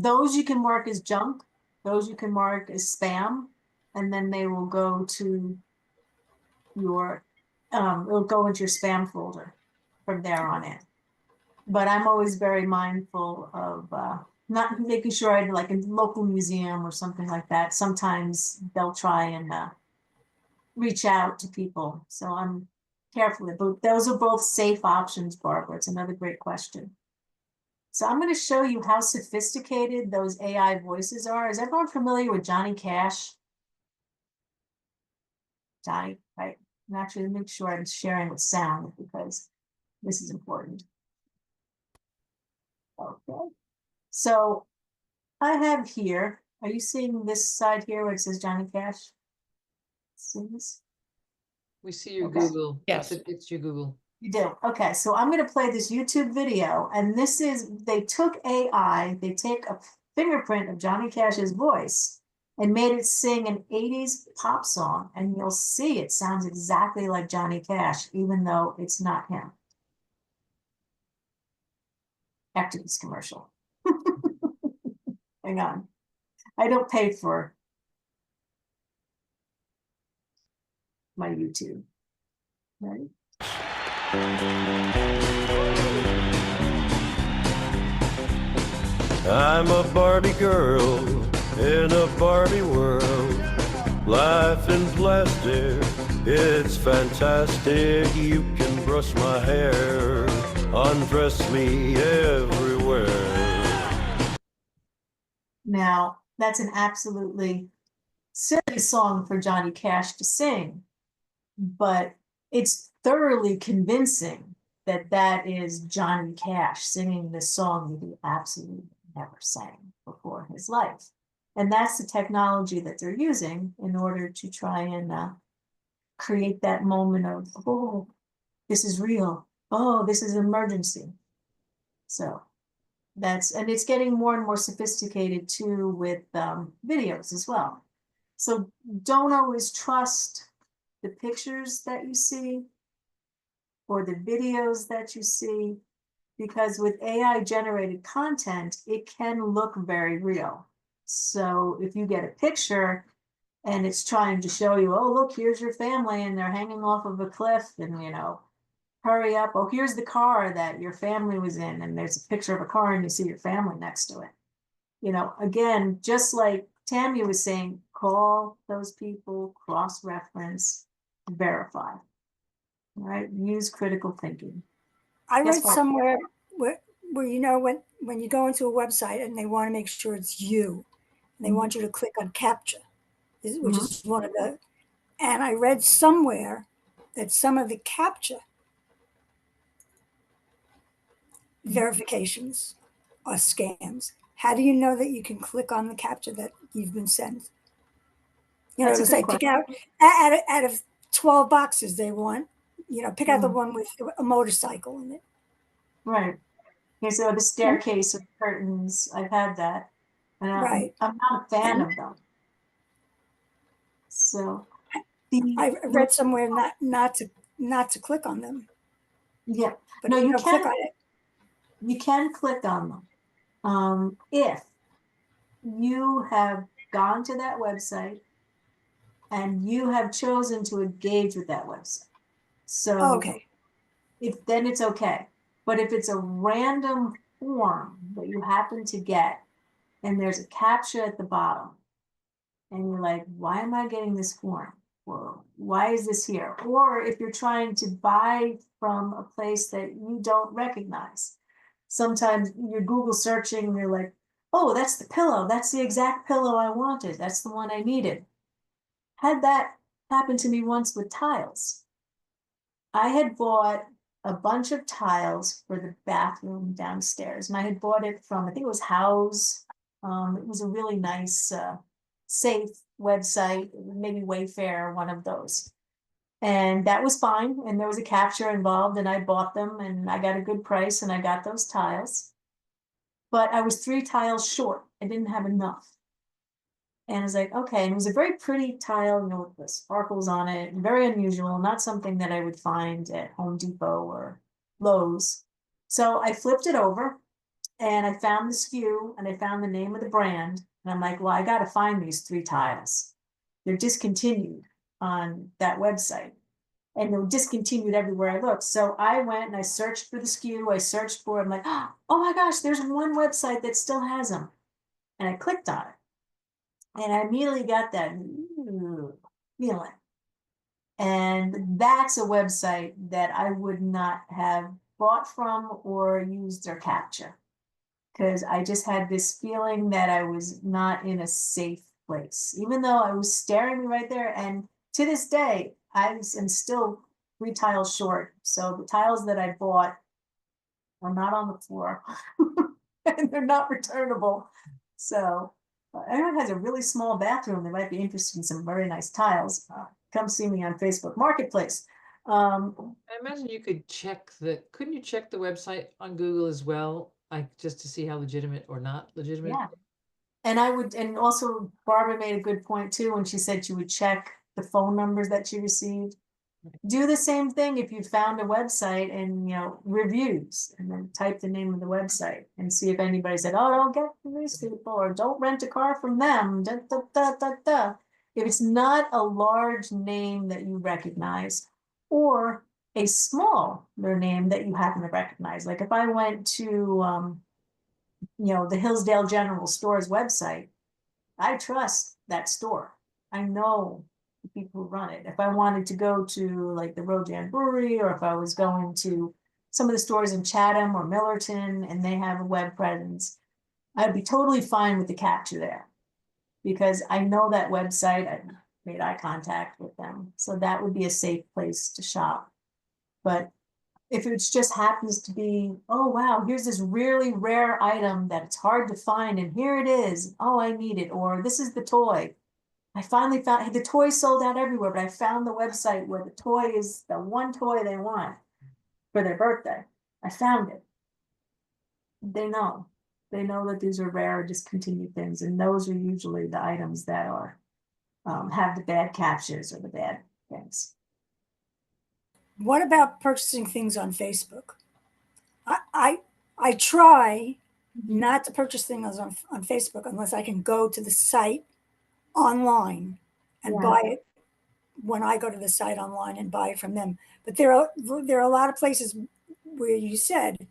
Those you can mark as junk. Those you can mark as spam, and then they will go to your, it'll go into your spam folder from there on in. But I'm always very mindful of not making sure I like a local museum or something like that. Sometimes they'll try and reach out to people. So I'm careful. But those are both safe options, Barbara. It's another great question. So I'm going to show you how sophisticated those AI voices are. Is everyone familiar with Johnny Cash? Johnny, right? And actually make sure I'm sharing with sound because this is important. Okay. So I have here, are you seeing this side here where it says Johnny Cash? See this? We see your Okay. Google. Yes. It's your Google. You do. Okay, so I'm going to play this YouTube video, and this is, they took AI, they take a fingerprint of Johnny Cash's voice and made it sing an 80s pop song, and you'll see it sounds exactly like Johnny Cash, even though it's not him. After this commercial. Hang on. I don't pay for my YouTube. Right? I'm a Barbie girl in a Barbie world. Life in plastic, it's fantastic. You can brush my hair, undress me everywhere. Now, that's an absolutely silly song for Johnny Cash to sing, but it's thoroughly convincing that that is Johnny Cash singing this song that he absolutely never sang before in his life. And that's the technology that they're using in order to try and create that moment of, oh, this is real. Oh, this is an emergency. So that's, and it's getting more and more sophisticated too with videos as well. So don't always trust the pictures that you see or the videos that you see, because with AI generated content, it can look very real. So if you get a picture and it's trying to show you, oh, look, here's your family and they're hanging off of a cliff and, you know, hurry up. Oh, here's the car that your family was in and there's a picture of a car and you see your family next to it. You know, again, just like Tammy was saying, call those people, cross-reference, verify, right? Use critical thinking. I Yes, read Bob. somewhere where you know when you go into a website and they want to make sure it's you, and they want you to click on captcha, which is one of the. And I read somewhere that some of the captcha verifications are scams. How do you know that you can click on the captcha that you've been sent? You know, That's a it'll good say pick question. out of 12 boxes they want, you know, pick out the one with a motorcycle in it. Right. Okay, so the staircase or curtains, I've had that. And Right. I'm not a fan of them. So I read somewhere not to click on them. Yeah, But no, if you don't click can, on it. you can click on them. If you have gone to that website and you have chosen to engage with that website. So Okay. if then it's okay. But if it's a random form that you happen to get and there's a captcha at the bottom and you're like, why am I getting this form? Or why is this here? Or if you're trying to buy from a place that you don't recognize, sometimes you're Google searching and you're like, oh, that's the pillow. That's the exact pillow I wanted. That's the one I needed. Had that happen to me once with tiles. I had bought a bunch of tiles for the bathroom downstairs, and I had bought it from, I think it was House. It was a really nice safe website, maybe Wayfair, one of those. And that was fine, and there was a capture involved, and I bought them, and I got a good price, and I got those tiles. But I was 3 tiles short. I didn't have enough. And I was like, okay, and it was a very pretty tile, with the sparkles on it, very unusual, not something that I would find at Home Depot or Lowe's. So I flipped it over, and I found the SKU, and I found the name of the brand, and I'm like, well, I gotta find these 3 tiles. They're discontinued on that website, and they were discontinued everywhere I looked. So I went and I searched for the SKU, I searched for it, I'm like, oh my gosh, there's one website that still has them. And I clicked on it. And I immediately got that feeling. And that's a website that I would not have bought from or used their capture. Because I just had this feeling that I was not in a safe place, even though I was staring right there. And to this day, I am still 3 tiles short. So the tiles that I bought are not on the floor and they're not returnable. So anyone has a really small bathroom, they might be interested in some very nice tiles. Come see me on Facebook Marketplace. I imagine you could couldn't you check the website on Google as well? Like just to see how legitimate or not legitimate? Yeah. And and also Barbara made a good point too, when she said she would check the phone numbers that she received. Do the same thing if you found a website and, reviews, and then type the name of the website and see if anybody said, oh, don't get from these people, or don't rent a car from them. Da, da, da, da, da. If it's not a large name that you recognize, or a smaller name that you happen to recognize. Like if I went to, the Hillsdale General Store's website, I trust that store. I know the people who run it. If I wanted to go to like the Rojan Brewery, or if I was going to some of the stores in Chatham or Millerton and they have a web presence, I'd be totally fine with the capture there, because I know that website. I made eye contact with them. So that would be a safe place to shop. But if it just happens to be, oh wow, here's this really rare item that it's hard to find, and here it is. Oh, I need it. Or this is the toy. I finally found the toy sold out everywhere, but I found the website where the toy is the one toy they want for their birthday. I found it. They know. They know that these are rare or discontinued things, and those are usually the items that are have the bad captures or the bad things. What about purchasing things on Facebook? I try not to purchase things on Facebook unless I can go to the site online and Yeah. buy it when I go to the site online and buy it from them. But there are a lot of places where you said,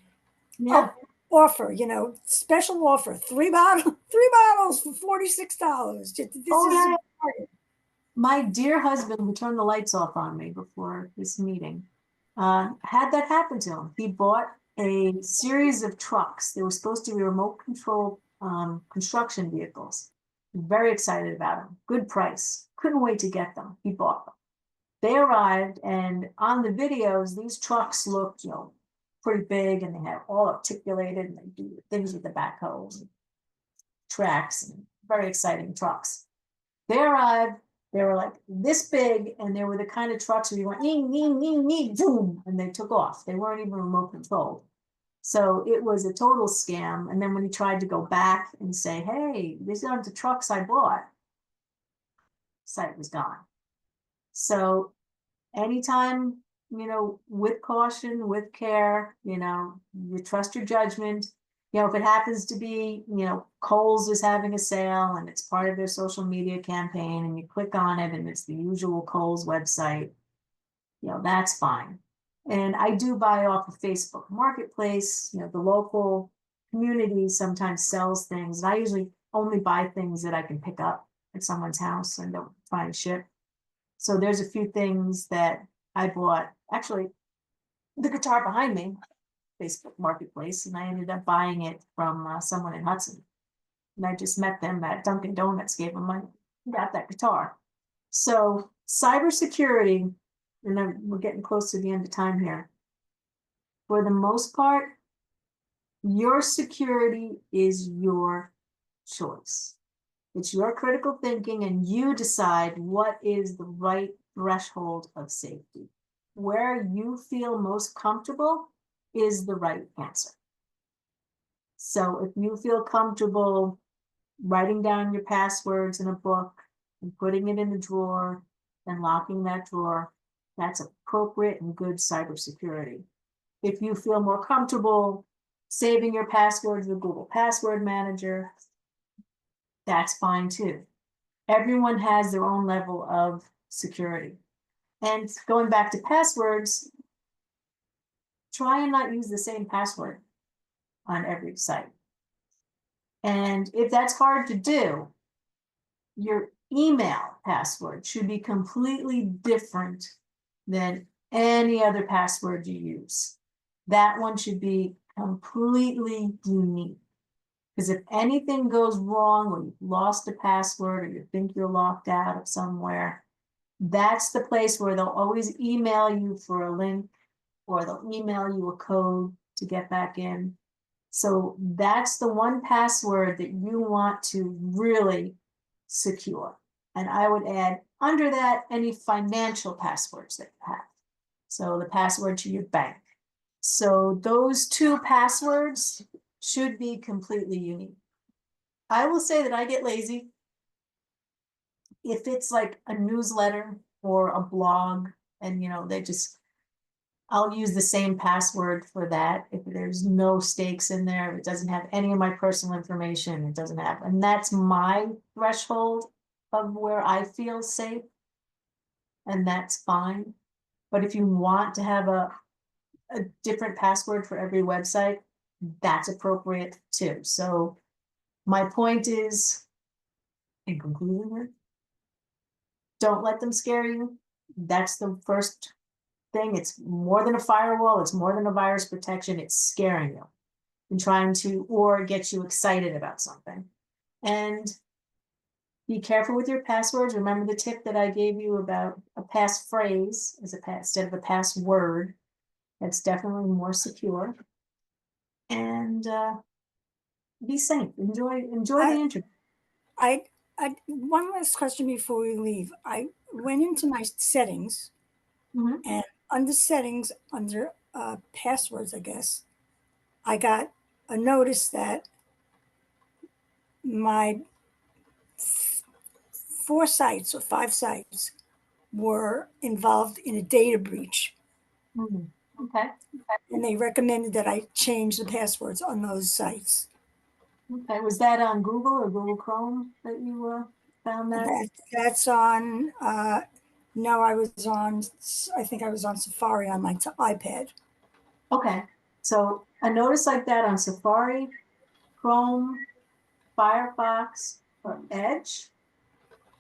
Yeah. oh, offer, special offer, 3 bottles for $46. This Oh, yeah. is My dear husband, who turned the lights off on me before this meeting, had that happen to him. He bought a series of trucks. They were supposed to be remote control construction vehicles. Very excited about them. Good price. Couldn't wait to get them. He bought them. They arrived, and on the videos, these trucks looked, pretty big, and they had all articulated, and they do things with the backhoes and tracks, and very exciting trucks. They arrived. They were like this big, and they were the kind of trucks where you went, nee, nee, nee, nee, boom, and they took off. They weren't even remote controlled. So it was a total scam. And then when he tried to go back and say, hey, these aren't the trucks I bought, site was gone. So anytime, with caution, with care, you trust your judgment. If it happens to be, Kohl's is having a sale and it's part of their social media campaign, and you click on it and it's the usual Kohl's website, that's fine. And I do buy off of Facebook Marketplace. The local community sometimes sells things, and I usually only buy things that I can pick up at someone's house and don't try and ship. So there's a few things that I bought. Actually, the guitar behind me, Facebook Marketplace, and I ended up buying it from someone in Hudson. And I just met them at Dunkin' Donuts, gave them money, got that guitar. So cybersecurity, and then we're getting close to the end of time here. For the most part, your security is your choice. It's your critical thinking, and you decide what is the right threshold of safety. Where you feel most comfortable is the right answer. So if you feel comfortable writing down your passwords in a book and putting it in the drawer and locking that drawer, that's appropriate and good cybersecurity. If you feel more comfortable saving your passwords with Google Password Manager, that's fine too. Everyone has their own level of security. And going back to passwords, try and not use the same password on every site. And if that's hard to do, your email password should be completely different than any other password you use. That one should be completely unique. Because if anything goes wrong, or you've lost a password, or you think you're locked out of somewhere, that's the place where they'll always email you for a link, or they'll email you a code to get back in. So that's the one password that you want to really secure. And I would add under that any financial passwords that you have. So the password to your bank. So those two passwords should be completely unique. I will say that I get lazy. If it's like a newsletter or a blog, and they just, I'll use the same password for that. If there's no stakes in there, it doesn't have any of my personal information, it doesn't have, and that's my threshold of where I feel safe. And that's fine. But if you want to have a different password for every website, that's appropriate too. So my point is, in conclusion here, don't let them scare you. That's the first thing. It's more than a firewall. It's more than a virus protection. It's scaring you and trying to, or get you excited about something. And be careful with your passwords. Remember the tip that I gave you about a passphrase instead of a password. That's definitely more secure. And be safe. Enjoy the internet. I one last question before we leave. I went into my settings, and under settings, under passwords, I guess, I got a notice that my 4 sites or 5 sites were involved in a data breach. Okay. And they recommended that I change the passwords on those sites. Okay. Was that on Google or Google Chrome that you found that? That's on, no, I think I was on Safari on my iPad. Okay. So a notice like that on Safari, Chrome, Firefox, or Edge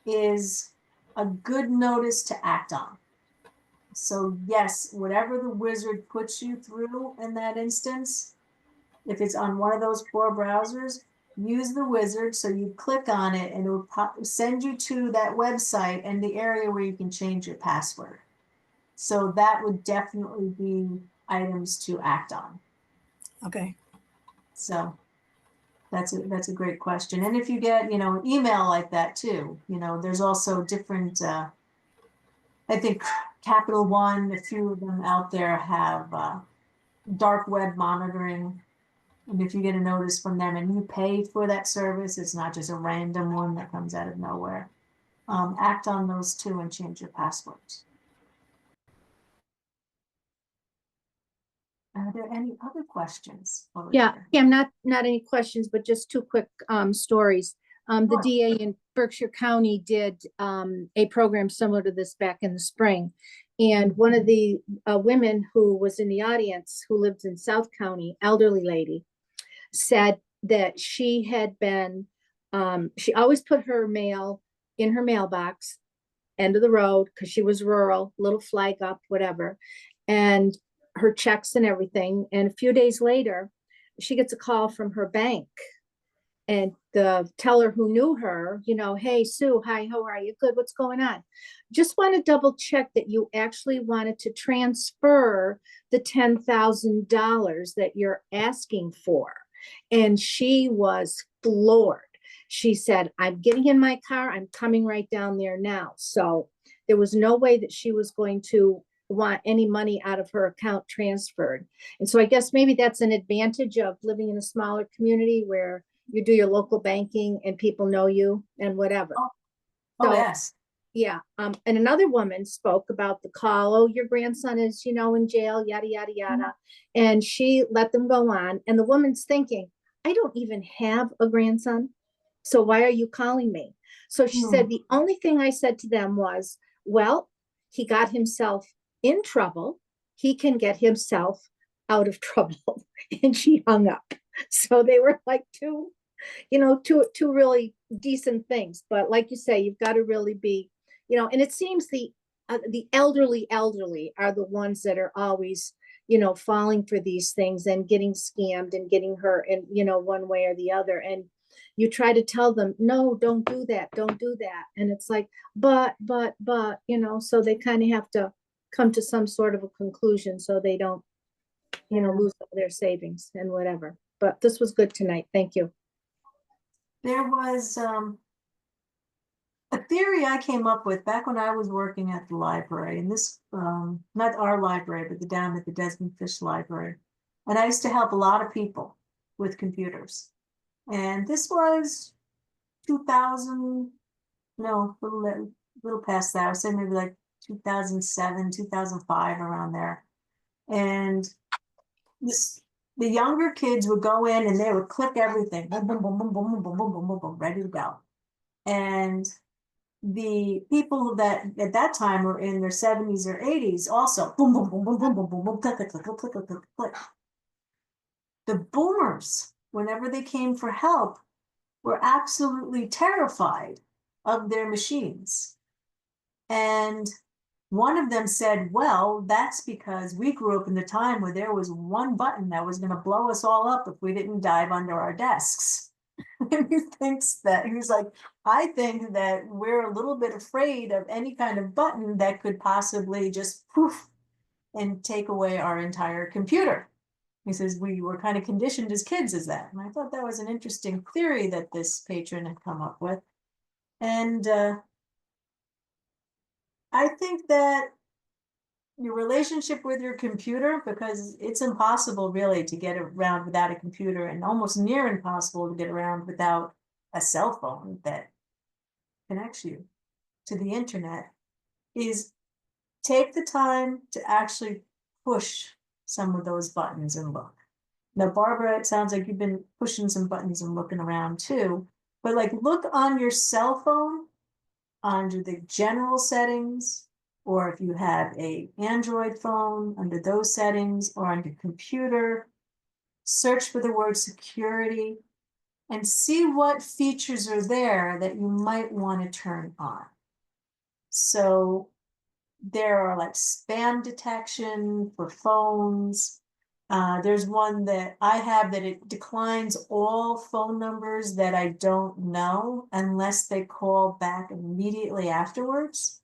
is a good notice to act on. So yes, whatever the wizard puts you through in that instance, if it's on one of those 4 browsers, use the wizard. So you click on it and it will send you to that website and the area where you can change your password. So that would definitely be items to act on. Okay. So that's a great question. And if you get, an email like that too, there's also different, I think Capital One, a few of them out there have dark web monitoring. And if you get a notice from them and you pay for that service, it's not just a random one that comes out of nowhere. Act on those too and change your passwords. Are there any other questions? Yeah, not any questions, but just 2 quick stories. The Sure. DA in Berkshire County did a program similar to this back in the spring. And one of the women who was in the audience, who lived in South County, elderly lady, said that she had been, she always put her mail in her mailbox, end of the road, because she was rural, little flag up, whatever, and her checks and everything. And a few days later, she gets a call from her bank, and the teller who knew her, hey, Sue, hi, how are you? Good, what's going on? Just want to double check that you actually wanted to transfer the $10,000 that you're asking for. And she was floored. she said, I'm getting in my car, I'm coming right down there now. So there was no way that she was going to want any money out of her account transferred. And so I guess maybe that's an advantage of living in a smaller community where you do your local banking and people know you and whatever. Oh, So, yes. yeah. And another woman spoke about the call. Oh, your grandson is, in jail, yada, yada, yada. And she let them go on. And the woman's thinking, I don't even have a grandson. So why are you calling me? So she said, the only thing I said to them was, well, he got himself in trouble. He can get himself out of trouble. And she hung up. So they were like two really decent things. But like you say, you've got to really be, and it seems the elderly are the ones that are always, falling for these things and getting scammed and getting hurt and, one way or the other. And you try to tell them, no, don't do that. Don't do that. And it's like, but, so they kind of have to come to some sort of a conclusion so they don't, lose all their savings and whatever. But this was good tonight. Thank you. There was a theory I came up with back when I was working at the library, and this, not our library, but down at the Desmond Fish Library. And I used to help a lot of people with computers. And this was 2000, no, a little past that. I would say maybe like 2007, 2005, around there. And the younger kids would go in and they would click everything, boom, boom, boom, boom, boom, boom, boom, boom, boom, boom, boom, ready to go. And the people that at that time were in their 70s or 80s also boom, boom, boom, boom, boom, boom, boom, boom, click, click, click, click, click, click, click, click. The boomers, whenever they came for help, were absolutely terrified of their machines. And one of them said, well, that's because we grew up in the time where there was one button that was going to blow us all up if we didn't dive under our desks. And he thinks that, he was like, I think that we're a little bit afraid of any kind of button that could possibly just poof and take away our entire computer. He says, we were kind of conditioned as kids as that. And I thought that was an interesting theory that this patron had come up with. And I think that your relationship with your computer, because it's impossible really to get around without a computer, and almost near impossible to get around without a cell phone that connects you to the internet, is take the time to actually push some of those buttons and look. Now, Barbara, it sounds like you've been pushing some buttons and looking around too, but like look on your cell phone under the general settings, or if you have a Android phone, under those settings, or on your computer, search for the word security and see what features are there that you might want to turn on. So there are like spam detection for phones. There's one that I have that it declines all phone numbers that I don't know unless they call back immediately afterwards.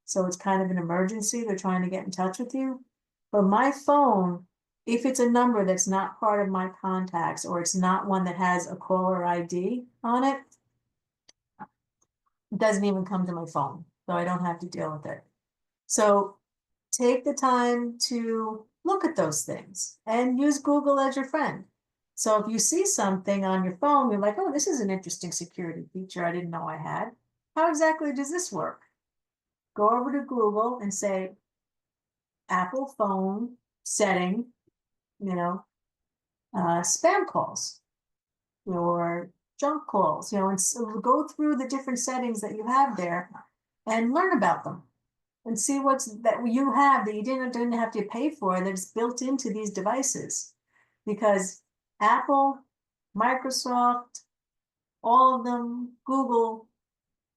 So it's kind of an emergency. They're trying to get in touch with you. But my phone, if it's a number that's not part of my contacts, or it's not one that has a caller ID on it, it doesn't even come to my phone. So I don't have to deal with it. So take the time to look at those things and use Google as your friend. So if you see something on your phone, you're like, oh, this is an interesting security feature I didn't know I had. How exactly does this work? Go over to Google and say, Apple phone setting, spam calls or junk calls, and so go through the different settings that you have there and learn about them. And see what's that you have that you didn't have to pay for, that's built into these devices. Because Apple, Microsoft, all of them, Google,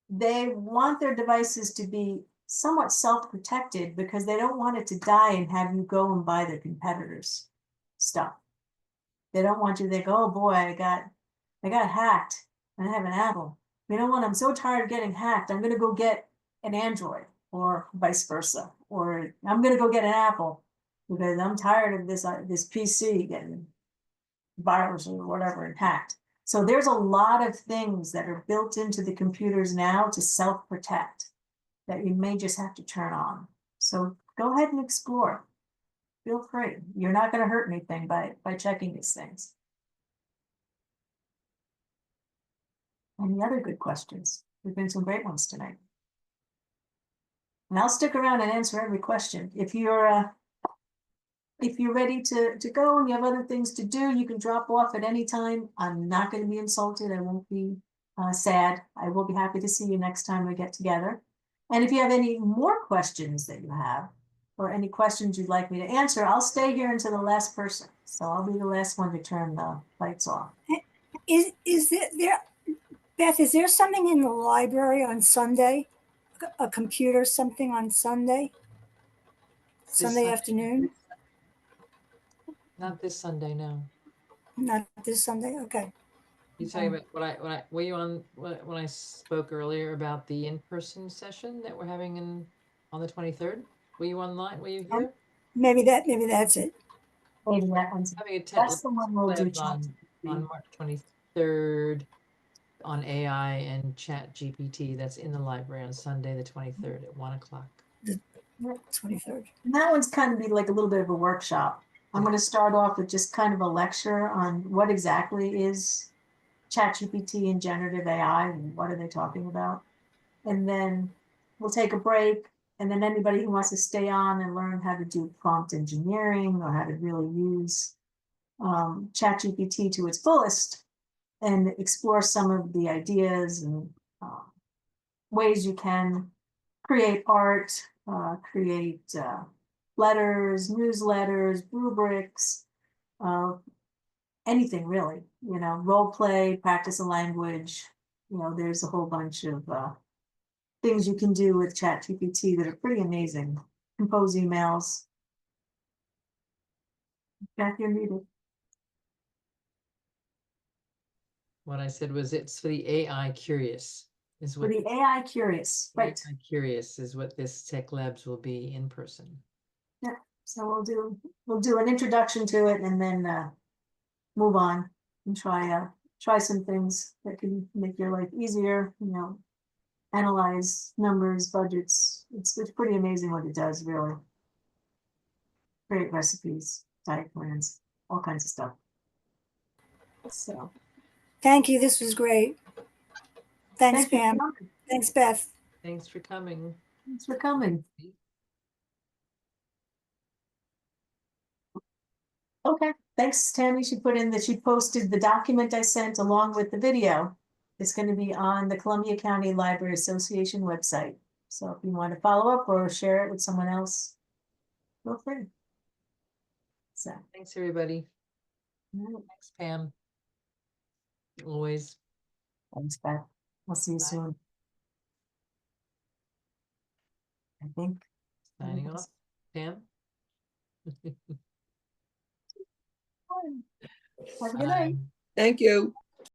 they want their devices to be somewhat self-protected because they don't want it to die and have you go and buy their competitors' stuff. They don't want you to think, oh boy, I got hacked and I have an Apple. You know what? I'm so tired of getting hacked. I'm going to go get an Android, or vice versa. Or I'm going to go get an Apple because I'm tired of this PC getting virus or whatever and hacked. So there's a lot of things that are built into the computers now to self-protect that you may just have to turn on. So go ahead and explore. Feel free. You're not going to hurt anything by checking these things. Any other good questions? There've been some great ones tonight. And I'll stick around and answer every question. If you're ready to go and you have other things to do, you can drop off at any time. I'm not going to be insulted. I won't be sad. I will be happy to see you next time we get together. And if you have any more questions that you have, or any questions you'd like me to answer, I'll stay here until the last person. So I'll be the last one to turn the lights off. Is there, Beth, is there something in the library on Sunday? A computer, something on Sunday? Sunday Sunday? afternoon? Not this Sunday, no. Not this Sunday, okay. You talking about were you on when I spoke earlier about the in-person session that we're having on the 23rd? Were you online? Were you here? Maybe that's it. Maybe that one's, Having a that's the one we'll do. labs on March 23rd on AI and Chat GPT. That's in the library on Sunday the 23rd at 1 o'clock. 23rd. And that one's kind of be like a little bit of a workshop. I'm going to start off with just kind of a lecture on what exactly is ChatGPT and generative AI and what are they talking about. And then we'll take a break. And then anybody who wants to stay on and learn how to do prompt engineering or how to really use ChatGPT to its fullest and explore some of the ideas and ways you can create art, create letters, newsletters, rubrics, anything really, role play, practice a language. There's a whole bunch of things you can do with ChatGPT that are pretty amazing. Compose emails. Beth, you're muted. What I said was it's for the AI curious. Is For what the AI curious, right? AI curious is what this Tech Labs will be in person. Yeah. So we'll do an introduction to it and then move on and try some things that can make your life easier. Analyze numbers, budgets. It's pretty amazing what it does, really. Great recipes, diet plans, all kinds of stuff. So Thank you, this was great. Thanks, thank you Pam. for coming. Thanks, Beth. Thanks for coming. Thanks for coming. Okay, thanks, Tammy. She put in that she posted the document I sent along with the video. It's going to be on the Columbia County Library Association website. So if you want to follow up or share it with someone else, feel free. So, Thanks, everybody. all right. Thanks, Pam. Always. Thanks, Beth. I'll see you Bye. soon. I think. Signing off. Pam? Have a good night. Bye. Thank you.